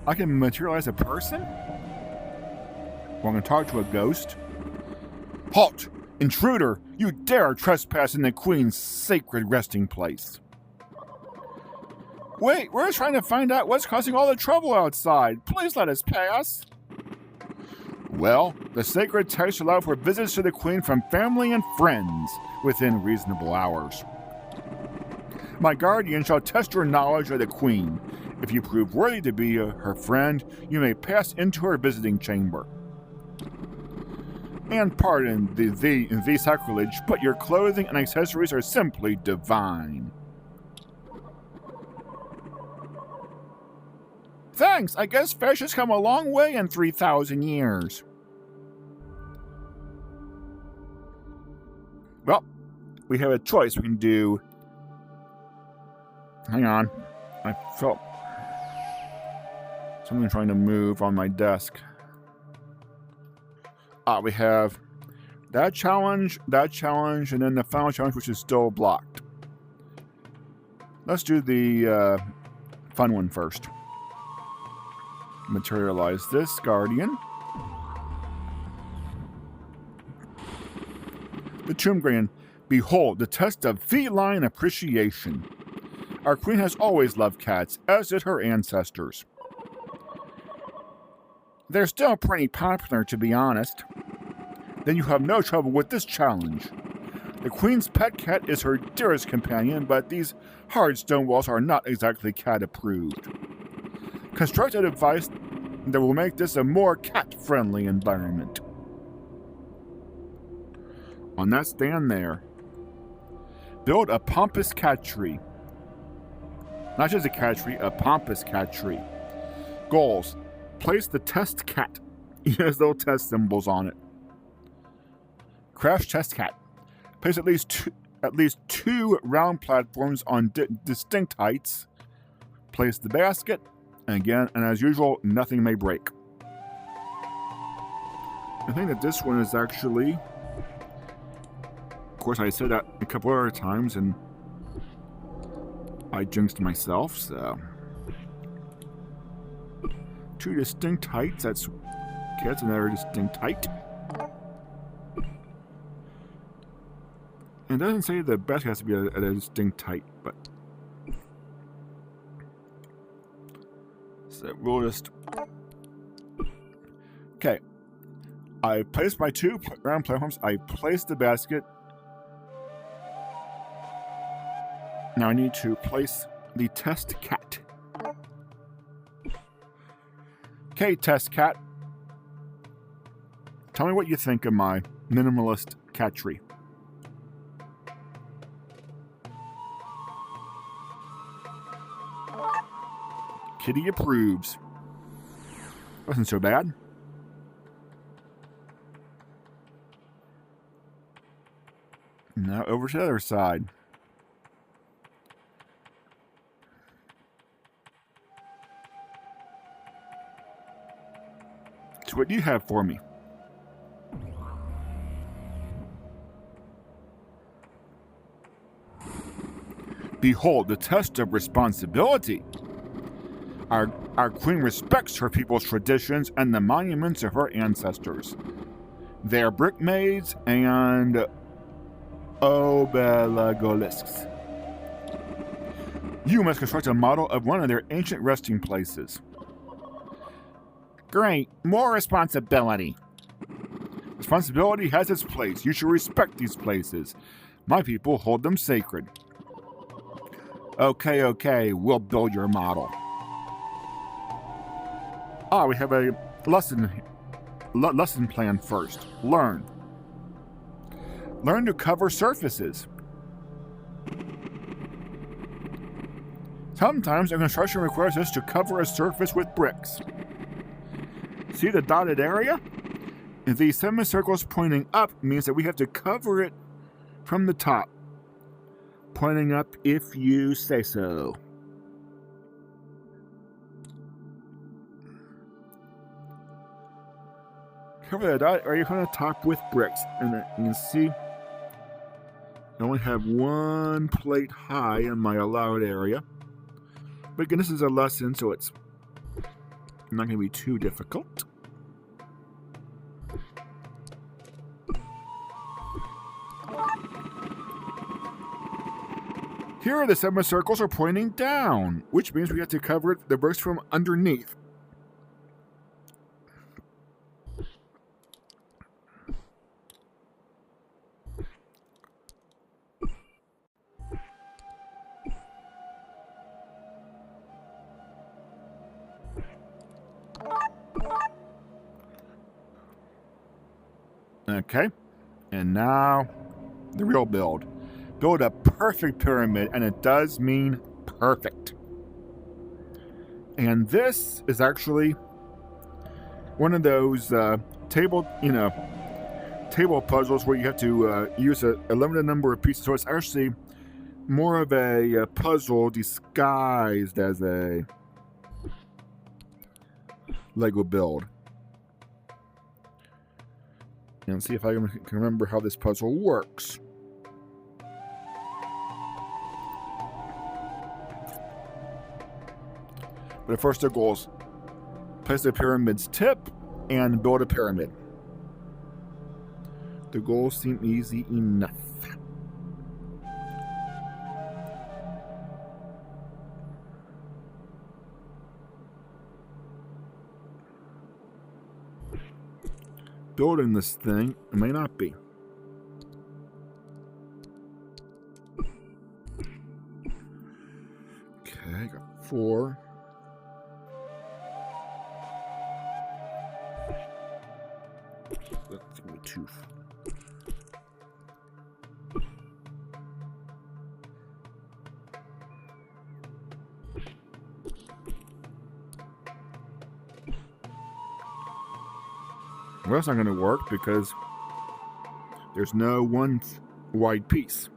I can materialize a person? Well, I'm going to talk to a ghost. Halt! Intruder! You dare trespass in the Queen's sacred resting place. Wait, we're trying to find out what's causing all the trouble outside. Please let us pass. Well, the sacred text allows for visits to the Queen from family and friends within reasonable hours. My guardian shall test your knowledge of the Queen. If you prove worthy to be her friend, you may pass into her visiting chamber. And pardon the sacrilege, but your clothing and accessories are simply divine. Thanks, I guess Fesh has come a long way in 3,000 years. Well, we have a choice. We can do... Hang on. I felt something trying to move on my desk. We have that challenge, and then the final challenge, which is still blocked. Let's do the fun one first. Materialize this guardian. The Tomb Guardian. Behold, the test of feline appreciation. Our queen has always loved cats, as did her ancestors. They're still pretty popular, to be honest. then you have no trouble with this challenge. The queen's pet cat is her dearest companion, but these hard stone walls are not exactly cat-approved. Construct a device that will make this a more cat-friendly environment. On that stand there, build a pompous cat tree. Not just a cat tree, a pompous cat tree. Goals: place the test cat. It has little test symbols on it. Crash test cat. Place at least two round platforms on distinct heights. Place the basket. And again, and as usual, nothing may break. I think that this one is actually... Of course, I said that a couple other times, and I jinxed myself, so... 2 distinct heights, that's another distinct height. And it doesn't say the basket has to be at a distinct height, but... So we'll just... Okay. I placed my 2 round platforms. I placed the basket. Now I need to place the test cat. Okay, test cat. Tell me what you think of my minimalist cat tree. Kitty approves. Wasn't so bad. Now over to the other side. So what do you have for me? Behold the test of responsibility. Our queen respects her people's traditions and the monuments of her ancestors. They are brick maids and obelisks. You must construct a model of one of their ancient resting places. Great, more responsibility. Responsibility has its place. You should respect these places. My people hold them sacred. Okay, we'll build your model. We have a lesson plan first. Learn to cover surfaces. Sometimes a construction requires us to cover a surface with bricks. See the dotted area? The semicircles pointing up means that we have to cover it from the top. Pointing up if you say so. Cover the dotted area from the top with bricks. And you can see I only have 1 plate high in my allowed area. But again, this is a lesson, so it's not going to be too difficult. Here the semicircles are pointing down, which means we have to cover the bricks from underneath. Okay, and now the real build. Build a perfect pyramid, and it does mean perfect. And this is actually one of those table puzzles where you have to use a limited number of pieces. So it's actually more of a puzzle disguised as a Lego build. And see if I can remember how this puzzle works. But first, the goals: place the pyramid's tip and build a pyramid. The goals seem easy enough. building this thing. It may not be. Okay, got 4. Let's go 2. Well, that's not going to work because there's no one wide piece.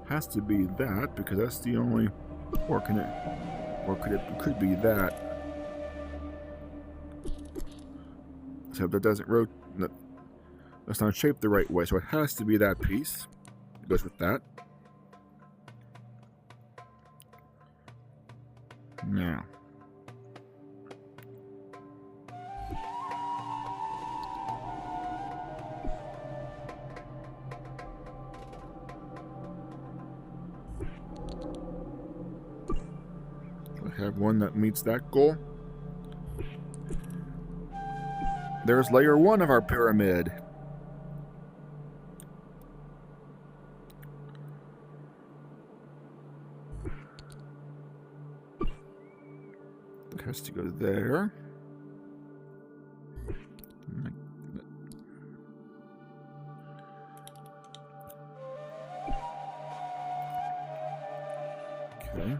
Has to be that because that's the only, or can it, or could be that. So that doesn't rotate. That's not shaped the right way, so it has to be that piece. It goes with that. Now. I have one that meets that goal. There's layer 1 of our pyramid. It has to go there. Okay.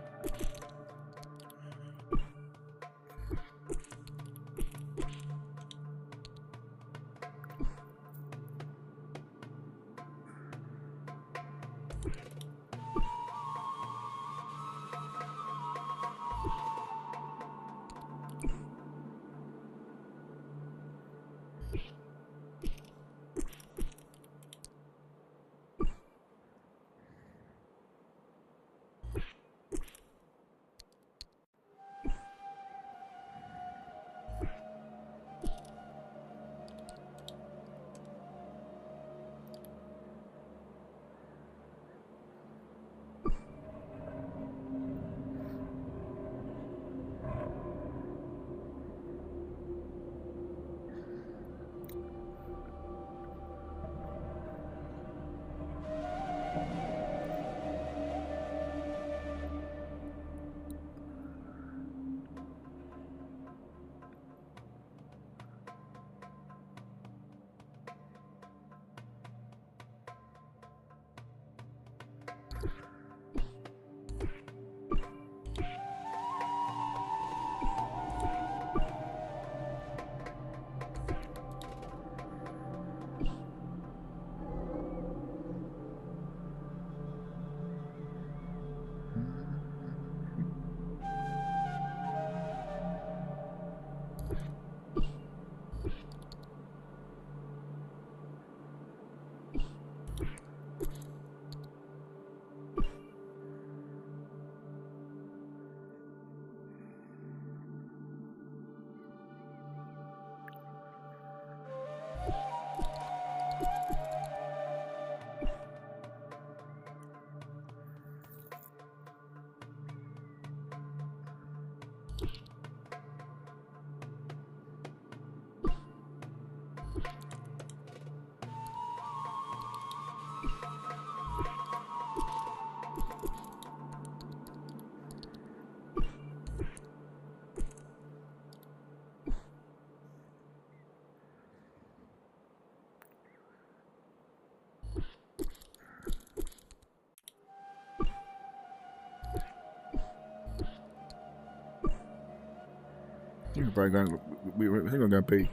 I think we're going to be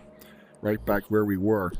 right back where we were.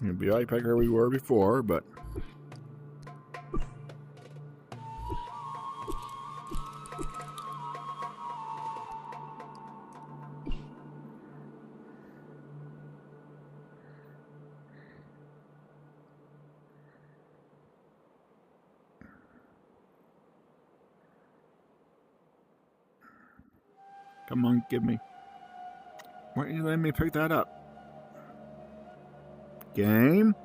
It'd be right back where we were before, but come on, give me. Why don't you let me pick that up? Game?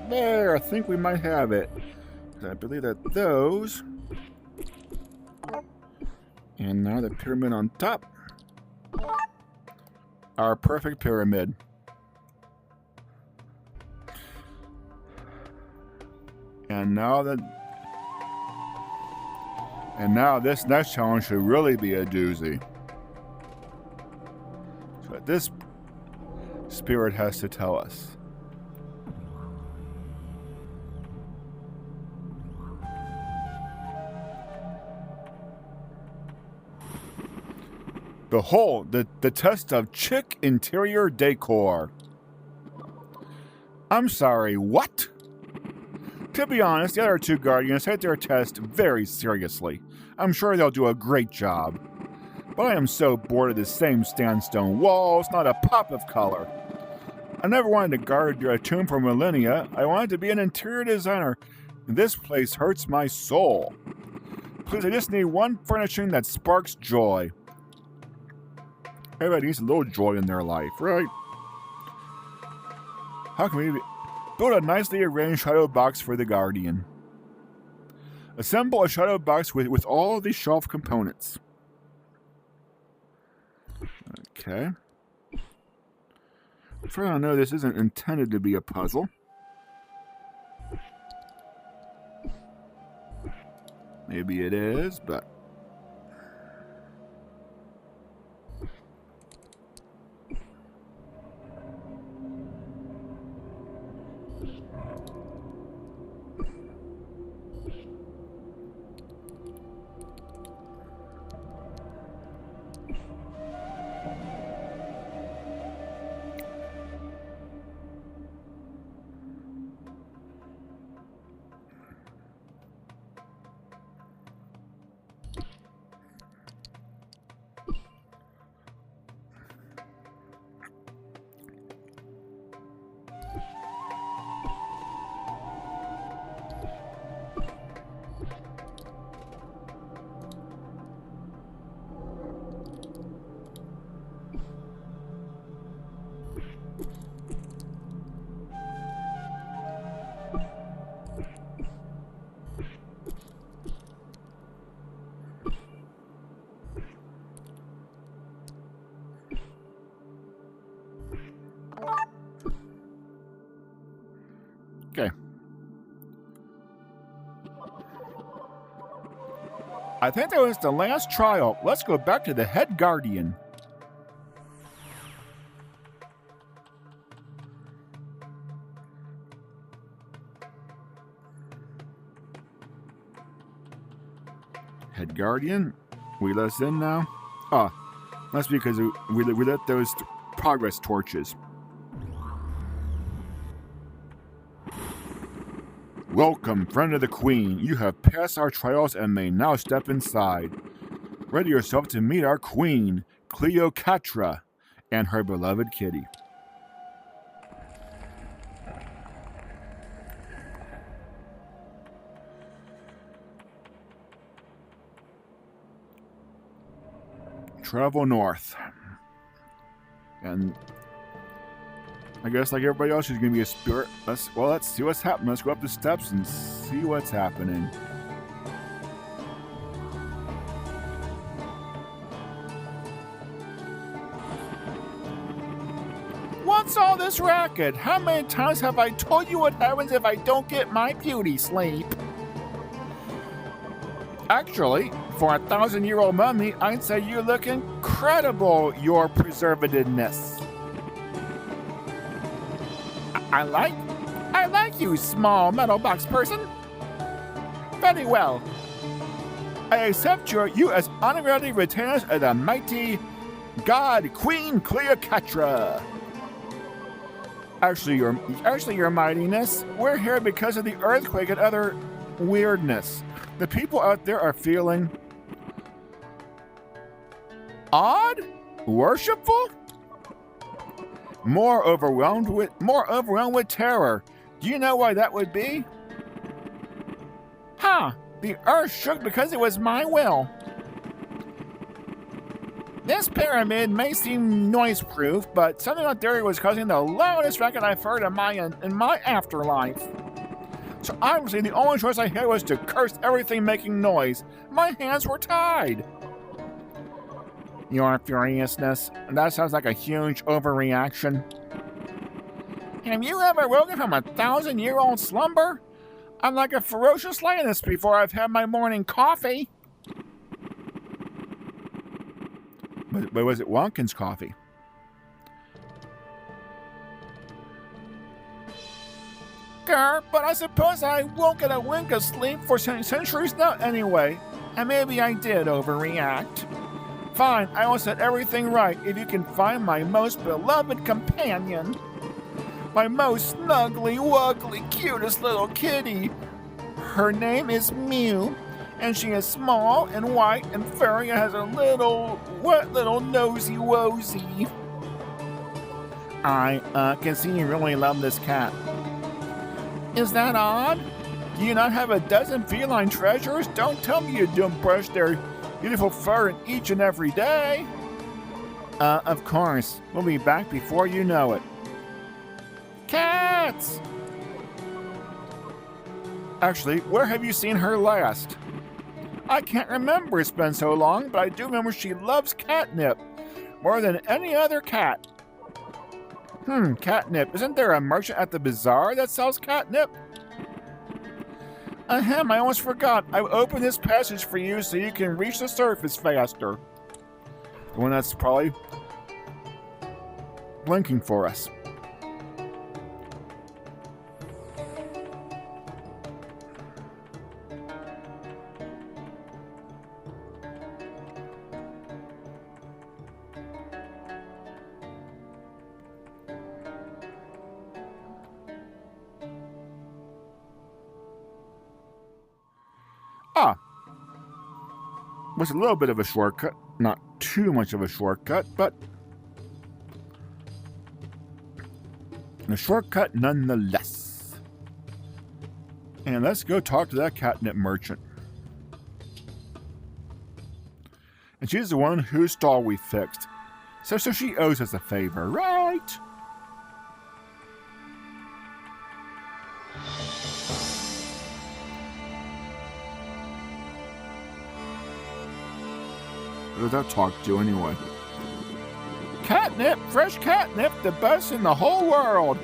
There, I think we might have it. I believe that those, and now the pyramid on top, our perfect pyramid. And now this next challenge should really be a doozy. So this spirit has to tell us. Behold, the test of chic interior decor. I'm sorry, what? To be honest, the other two guardians take their test very seriously. I'm sure they'll do a great job. But I am so bored of the same sandstone walls, not a pop of color. I never wanted to guard a tomb for millennia. I wanted to be an interior designer. This place hurts my soul. Please, I just need one furnishing that sparks joy. Everybody needs a little joy in their life, right? How can we build a nicely arranged shadow box for the Guardian? Assemble a shadow box with all of the shelf components. Okay. For all I know, this isn't intended to be a puzzle. Maybe it is, but... Okay. I think that was the last trial. Let's go back to the head guardian. Head guardian? We let us in now? Ah, that's because we lit those progress torches. Welcome, friend of the Queen. You have passed our trials and may now step inside. Ready yourself to meet our Queen, Cleopatra, and her beloved kitty. Travel north. And I guess like everybody else, she's going to be a spirit. Let's see what's happening. Let's go up the steps and see what's happening. What's all this racket? How many times have I told you what happens if I don't get my beauty sleep? Actually, for a 1,000-year-old mummy, I'd say you look incredible, your preservativeness. I like you, small metal box person. Very well. I accept you as honorary retainers of the mighty God Queen Cleopatra. Actually, your mightiness, we're here because of the earthquake and other weirdness. The people out there are feeling odd, worshipful, more overwhelmed with terror. Do you know why that would be? The earth shook because it was my will. This pyramid may seem noise-proof, but something out there was causing the loudest racket I've heard in my afterlife. So obviously the only choice I had was to curse everything making noise. My hands were tied. Your furiousness, that sounds like a huge overreaction. Have you ever woken from a 1,000-year-old slumber? I'm like a ferocious lioness before I've had my morning coffee. But was it Wonkin's coffee? Grr, but I suppose I won't get a wink of sleep for centuries now anyway. And maybe I did overreact. Fine, I will set everything right if you can find my most beloved companion. My most snuggly, wuggly, cutest little kitty. Her name is Mew, and she is small and white and furry and has a little, wet little nosy wosy. I can see you really love this cat. Is that odd? Do you not have a dozen feline treasures? Don't tell me you don't brush their beautiful fur in each and every day. Of course. We'll be back before you know it. Cats! Actually, where have you seen her last? I can't remember, it's been so long, but I do remember she loves catnip more than any other cat. Catnip. Isn't there a merchant at the bazaar that sells catnip? Ahem, I almost forgot. I opened this passage for you so you can reach the surface faster. The one that's probably blinking for us. Was a little bit of a shortcut, not too much of a shortcut, but a shortcut nonetheless. And let's go talk to that catnip merchant. And she's the one whose stall we fixed. So she owes us a favor, right? What did that talk to anyway? Catnip! Fresh catnip! The best in the whole world!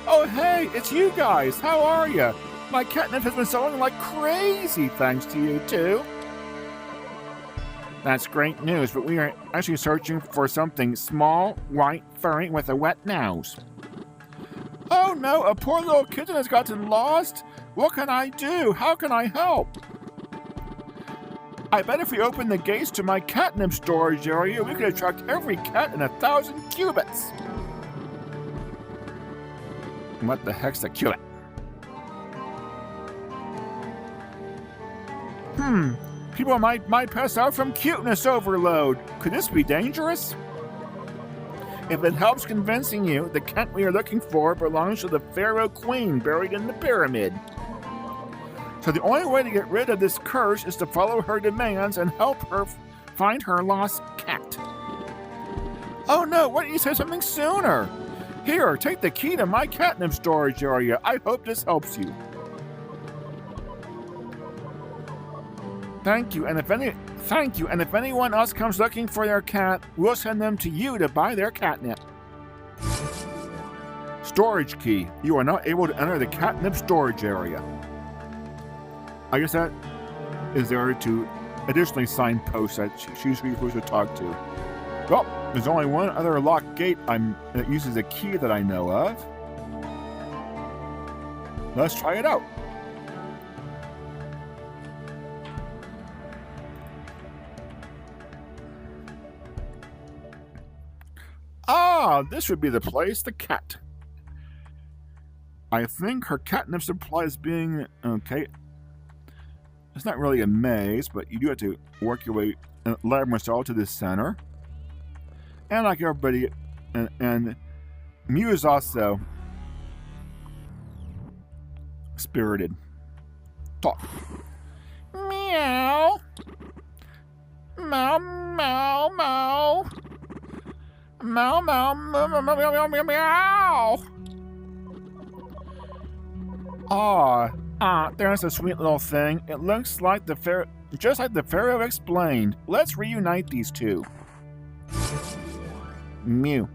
Oh hey, it's you guys! How are you? My catnip has been selling like crazy thanks to you too. That's great news, but we are actually searching for something small, white, furry, with a wet nose. Oh no, a poor little kitten has gotten lost! What can I do? How can I help? I bet if we open the gates to my catnip storage area, we could attract every cat in 1,000 cubits. What the heck's a cubit? People might pass out from cuteness overload. Could this be dangerous? If it helps convincing you, the cat we are looking for belongs to the Pharaoh Queen buried in the pyramid. So the only way to get rid of this curse is to follow her demands and help her find her lost cat. Oh no, why didn't you say something sooner? Here, take the key to my catnip storage area. I hope this helps you. Thank you, and if anyone else comes looking for their cat, we'll send them to you to buy their catnip. Storage key. You are not able to enter the catnip storage area. I guess that is there to additionally signpost that she's who you're supposed to talk to. Well, there's only one other locked gate that uses a key that I know of. Let's try it out. Ah, this would be the place, the cat. I think her catnip supply is being... Okay. It's not really a maze, but you do have to work your way labyrinth all to the center. And like everybody... And Mew is also... spirited. Talk. Meow. Meow, meow, meow. Meow, meow, meow, meow, meow, meow, meow. There's a sweet little thing. It looks like the pharaoh, just like the pharaoh explained. Let's reunite these two. Mew.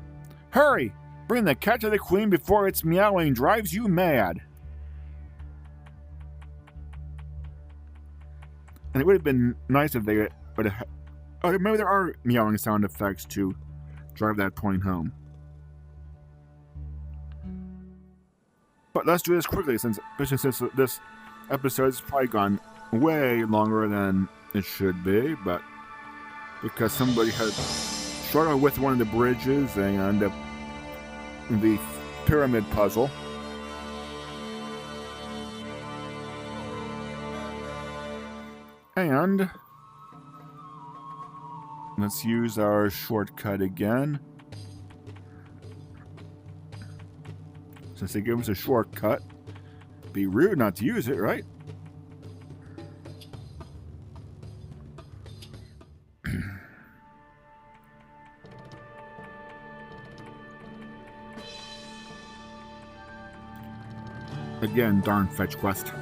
Hurry! Bring the cat to the queen before its meowing drives you mad. And it would have been nice if they would have... Oh, maybe there are meowing sound effects to drive that point home. But let's do this quickly, since this episode's probably gone way longer than it should be, but because somebody had struggled with one of the bridges and the pyramid puzzle. And let's use our shortcut again. Since they give us a shortcut, be rude not to use it, right? Again, darn fetch quest.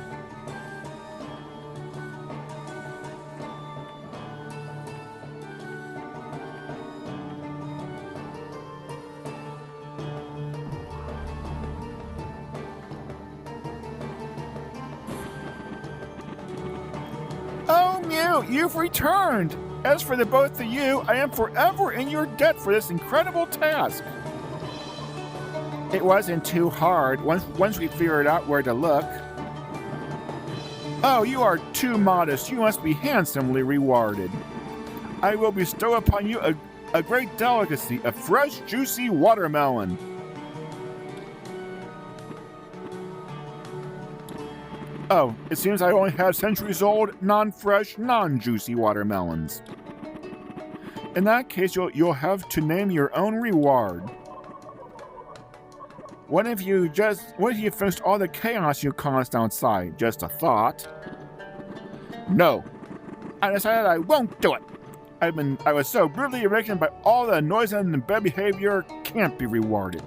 You've returned! As for the both of you, I am forever in your debt for this incredible task. It wasn't too hard once we figured out where to look. Oh, you are too modest. You must be handsomely rewarded. I will bestow upon you a great delicacy, a fresh, juicy watermelon. Oh, it seems I only have centuries-old, non-fresh, non-juicy watermelons. In that case, you'll have to name your own reward. What if you finished all the chaos you caused outside? Just a thought. No. I decided I won't do it. I was so brutally awakened by all the noise and bad behavior can't be rewarded.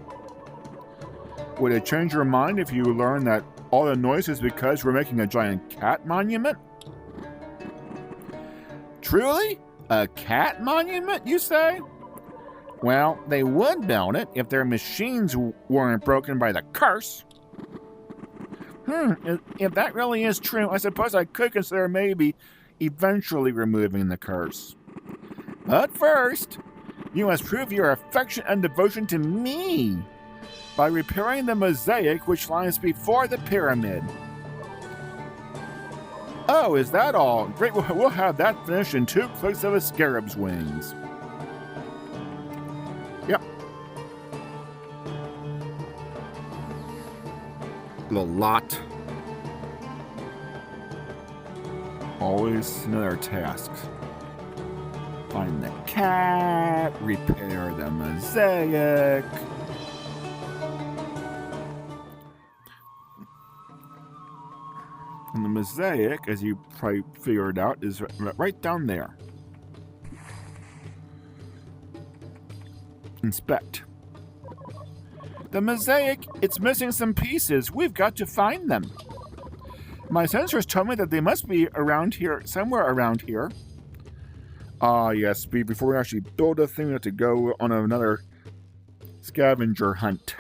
Would it change your mind if you learned that all the noise is because we're making a giant cat monument? Truly? A cat monument, you say? Well, they would build it if their machines weren't broken by the curse. If that really is true, I suppose I could consider maybe eventually removing the curse. But first, you must prove your affection and devotion to me by repairing the mosaic which lies before the pyramid. Oh, is that all? Great, we'll have that finished in 2 clicks of a scarab's wings. Yep. Little lot. Always another task. Find the cat, repair the mosaic. And the mosaic, as you probably figured out, is right down there. Inspect. The mosaic, it's missing some pieces. We've got to find them. My sensors told me that they must be around here, somewhere around here. Yes, before we actually build a thing, we have to go on another scavenger hunt.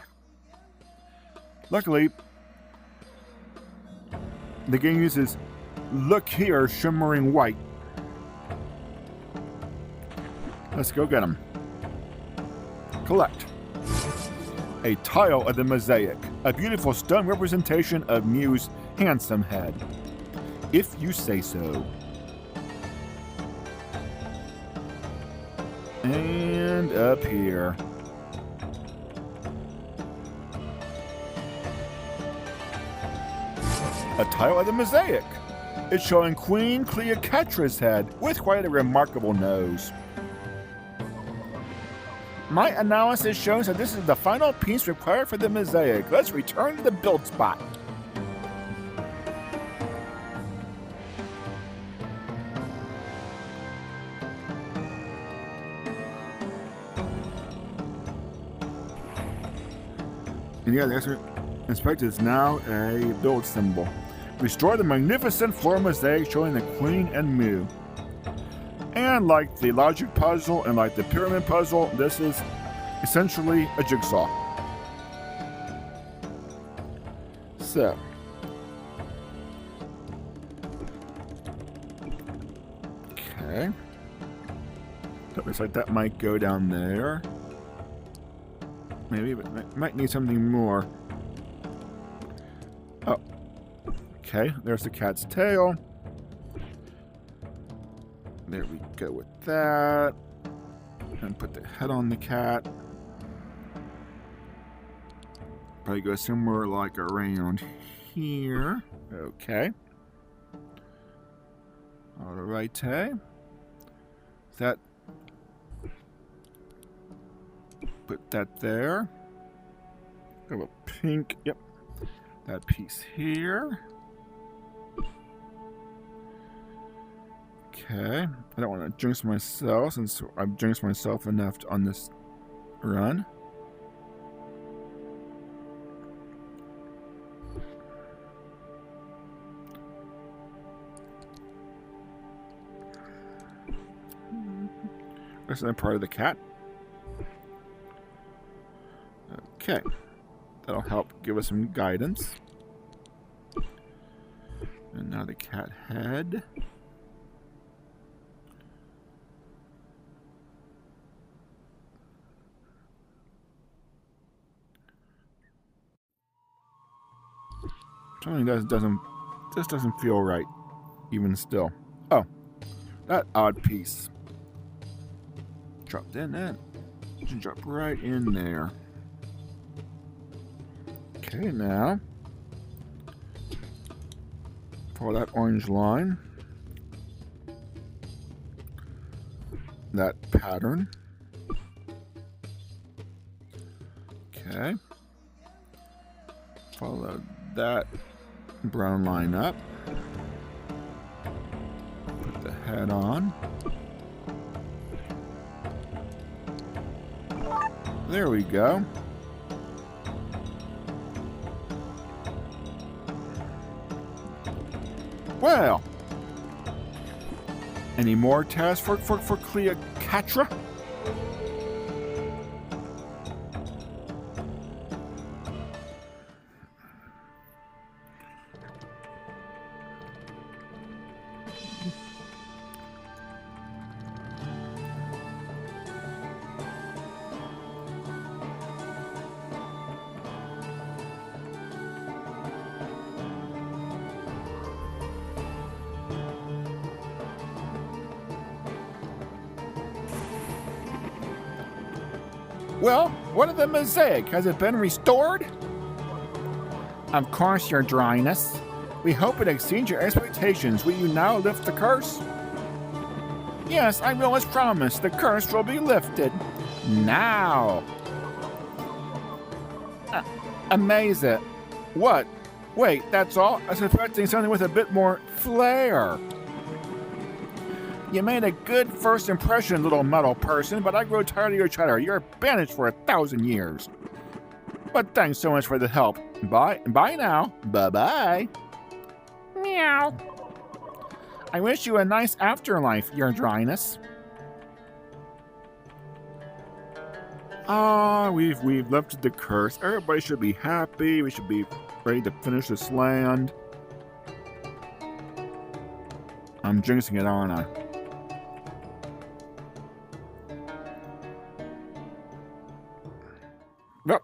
Luckily, the game uses "look here" shimmering white. Let's go get them. Collect. A tile of the mosaic. A beautiful stone representation of Mew's handsome head. If you say so. And up here. A tile of the mosaic. It's showing Queen Cleopatra's head with quite a remarkable nose. My analysis shows that this is the final piece required for the mosaic. Let's return to the build spot. And yeah, the expert inspector is now a build symbol. Restore the magnificent floor mosaic showing the Queen and Mew. And like the logic puzzle and like the pyramid puzzle, this is essentially a jigsaw. So, okay. That looks like that might go down there. Maybe, but might need something more. Oh. Okay, there's the cat's tail. There we go with that. And put the head on the cat. Probably go somewhere like around here. Okay. Alright, hey. That. Put that there. Have a pink. Yep. That piece here. Okay, I don't want to jinx myself since I've jinxed myself enough on this run. That's another part of the cat. Okay, that'll help give us some guidance. And now the cat head. Something this doesn't feel right, even still. Oh, that odd piece. Dropped in that. Drop right in there. Okay, now follow that orange line. That pattern. Okay. Follow that brown line up. Put the head on. There we go. Well, any more tasks for Cleopatra? Well, what of the mosaic? Has it been restored? Of course, Your Dryness. We hope it exceeds your expectations. Will you now lift the curse? Yes, I will as promised. The curse will be lifted. Now. Amazing. What? Wait, that's all? I was expecting something with a bit more flair. You made a good first impression, little metal person, but I grow tired of your chatter. You're banished for 1,000 years. But thanks so much for the help. Bye now. Bye-bye. Meow. I wish you a nice afterlife, Your Dryness. We've lifted the curse. Everybody should be happy. We should be ready to finish this land. I'm jinxing it, aren't I? Yep.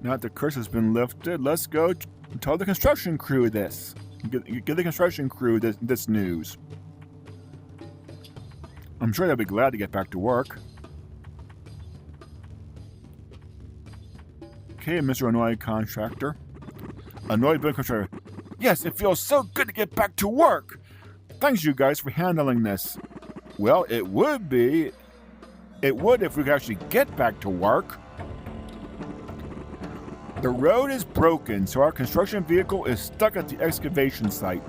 Now that the curse has been lifted, let's go tell the construction crew this. Give the construction crew this news. I'm sure they'll be glad to get back to work. Okay, Mr. Annoyed Contractor. Annoyed Building Contractor. Yes, it feels so good to get back to work! Thanks you guys for handling this. Well, it would be. It would if we could actually get back to work. The road is broken, so our construction vehicle is stuck at the excavation site.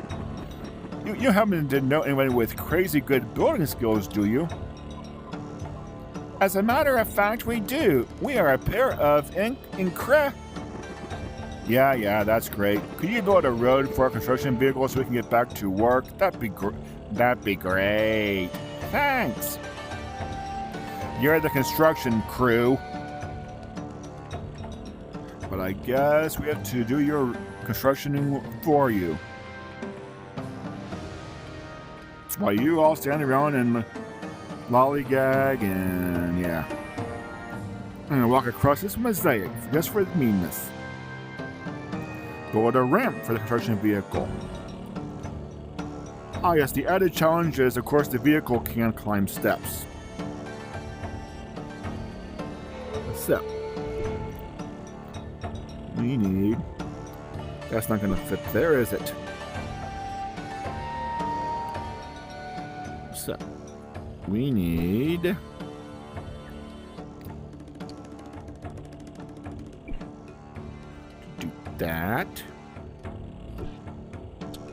You happen to know anybody with crazy good building skills, do you? As a matter of fact, we do. We are a pair of Yeah, that's great. Could you build a road for our construction vehicle so we can get back to work? That'd be great. Thanks. You're the construction crew. But I guess we have to do your construction for you. That's why you all stand around and lollygag and yeah. I'm gonna walk across this mosaic just for the meanness. Build a ramp for the construction vehicle. Ah yes, the added challenge is of course the vehicle can't climb steps. So we need. That's not gonna fit there, is it? So we need to do that.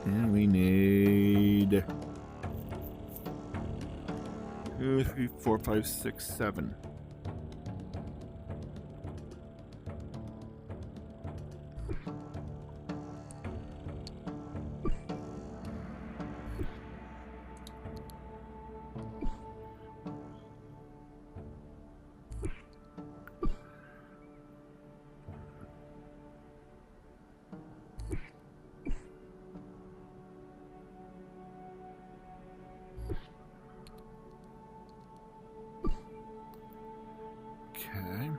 And we need 2, 3, 4, 5, 6, 7. Okay.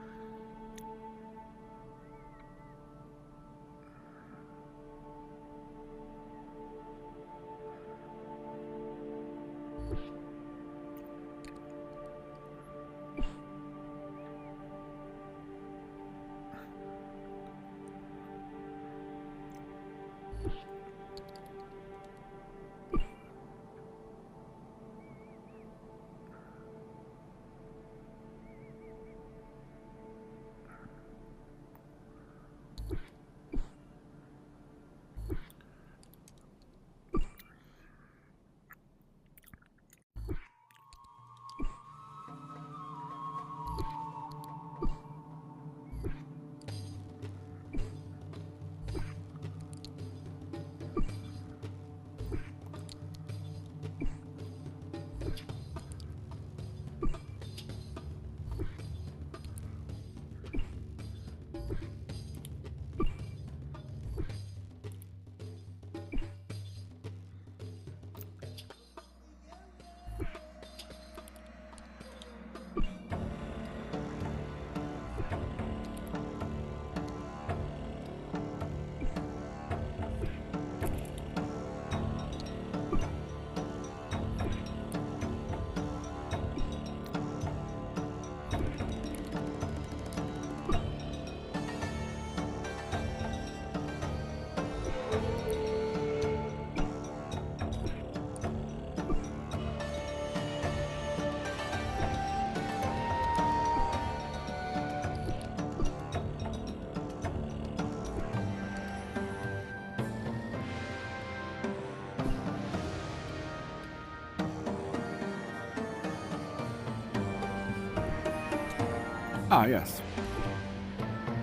Ah, yes.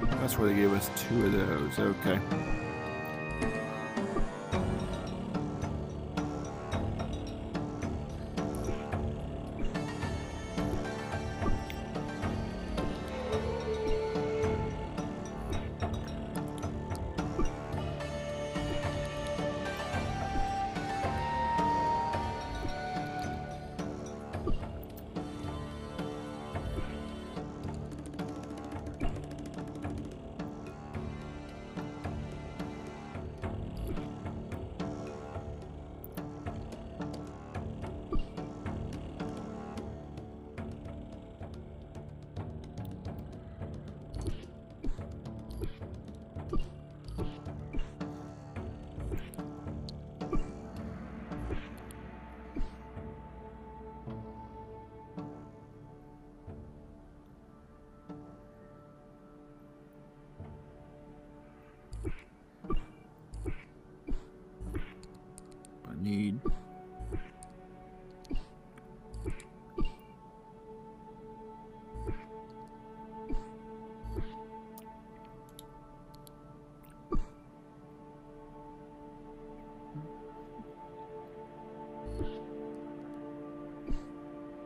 That's where they gave us 2 of those. Okay.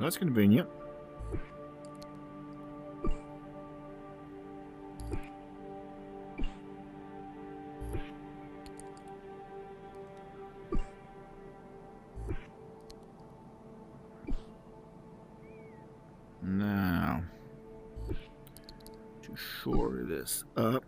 That's convenient. Now, to shore this up.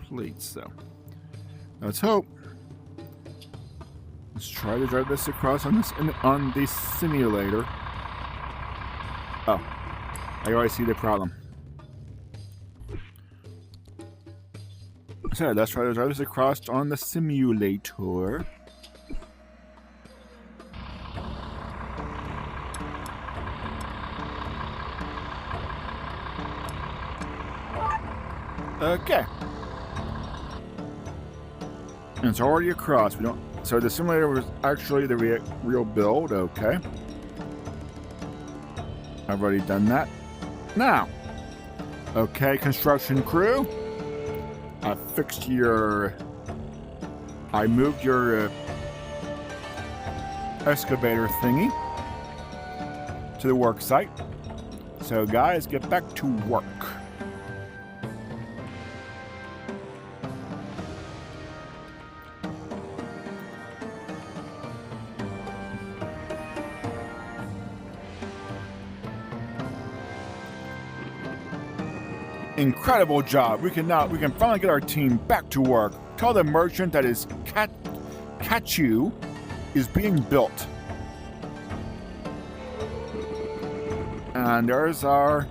Plates, so let's hope. Let's try to drive this across on the simulator. Oh, I already see the problem. So let's try to drive this across on the simulator. Okay. And it's already across. We don't. So the simulator was actually the real build. Okay. I've already done that. Now. Okay, construction crew. I fixed your. I moved your excavator thingy to the work site. So guys, get back to work. Incredible job. We can finally get our team back to work. Tell the merchant that his Kachu is being built. And there's our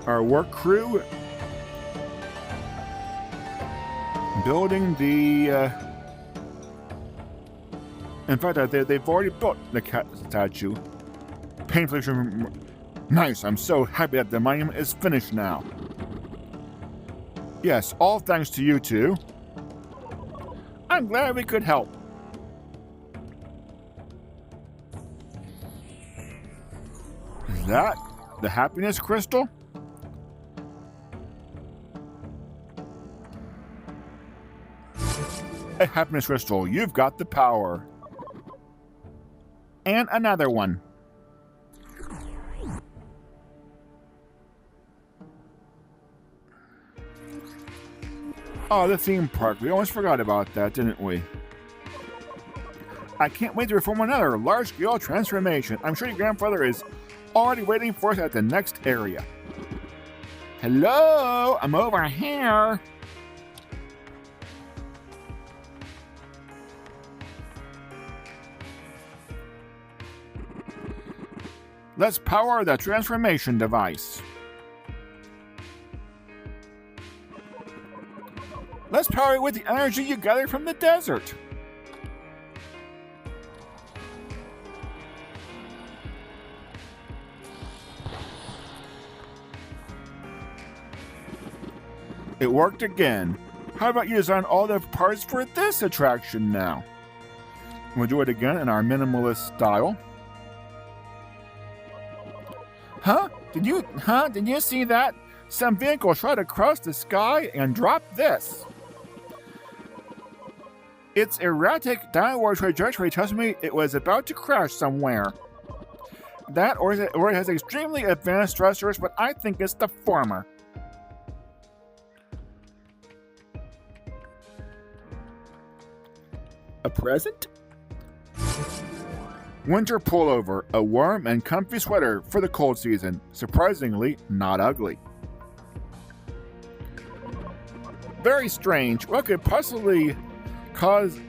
work crew building the in fact they've already built the cat statue. Painfully nice. I'm so happy that the monument is finished now. Yes, all thanks to you two. I'm glad we could help. Is that the happiness crystal? A happiness crystal. You've got the power. And another one. Oh, the theme park. We almost forgot about that, didn't we? I can't wait to perform another large-scale transformation. I'm sure your grandfather is already waiting for us at the next area. Hello? I'm over here. Let's power the transformation device. Let's power it with the energy you gathered from the desert. It worked again. How about you design all the parts for this attraction now? We'll do it again in our minimalist style. Did you see that? Some vehicle shot across the sky and dropped this. Its erratic downward trajectory tells me it was about to crash somewhere. That or it has extremely advanced thrusters, but I think it's the former. A present? Winter pullover, a warm and comfy sweater for the cold season. Surprisingly, not ugly. Very strange. What could possibly cause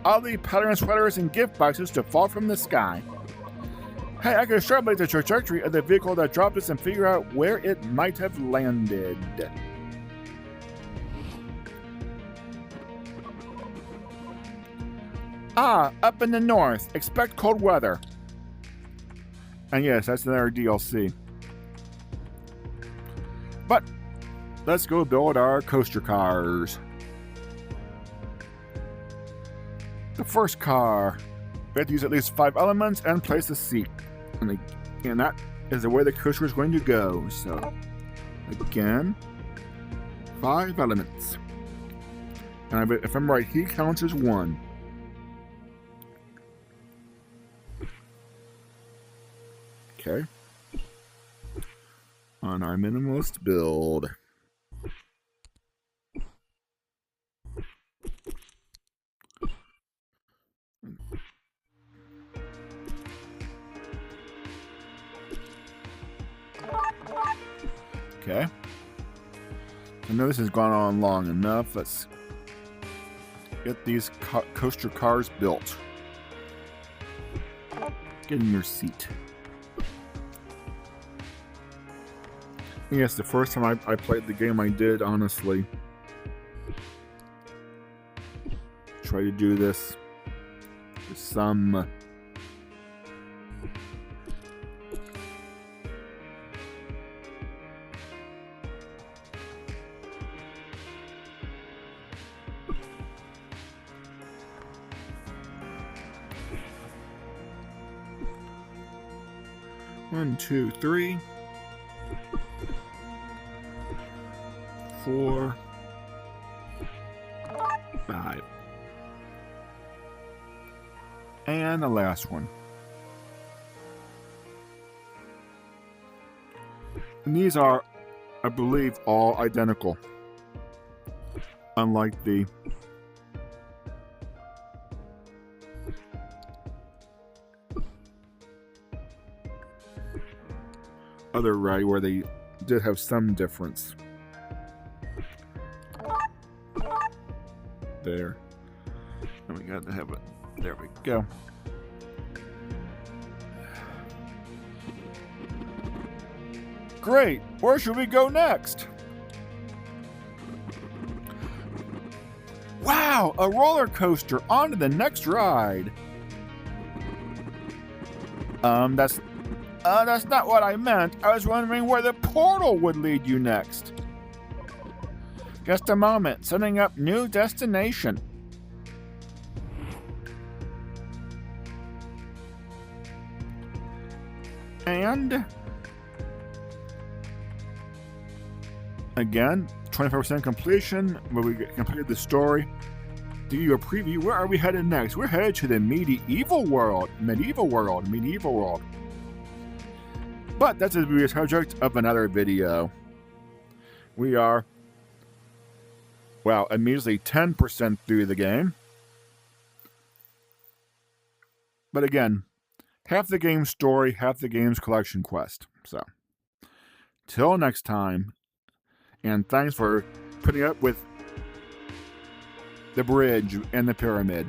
oddly patterned sweaters and gift boxes to fall from the sky? Hey, I can extrapolate the trajectory of the vehicle that dropped us and figure out where it might have landed. Ah, up in the north. Expect cold weather. And yes, that's another DLC. But let's go build our coaster cars. The first car. We have to use at least 5 elements and place a seat. And that is the way the coaster is going to go. So, again, 5 elements. And if I'm right, he counts as 1. Okay. On our minimalist build. Okay. I know this has gone on long enough. Let's get these coaster cars built. Get in your seat. Yes, the first time I played the game, I did honestly try to do this with some One, two, three, 4, 5. And the last one. And these are, I believe, all identical. Unlike the other ride where they did have some difference. There. And we got to have it. There we go. Great! Where should we go next? Wow! A roller coaster! On to the next ride! That's not what I meant. I was wondering where the portal would lead you next. Just a moment. Setting up new destination. And again, 25% completion, where we completed the story. To give you a preview, where are we headed next? We're headed to the medieval world. But that's going to be a subject of another video. We are, well, immediately 10% through the game. But again, half the game's story, half the game's collection quest. So, till next time, and thanks for putting up with the bridge and the pyramid.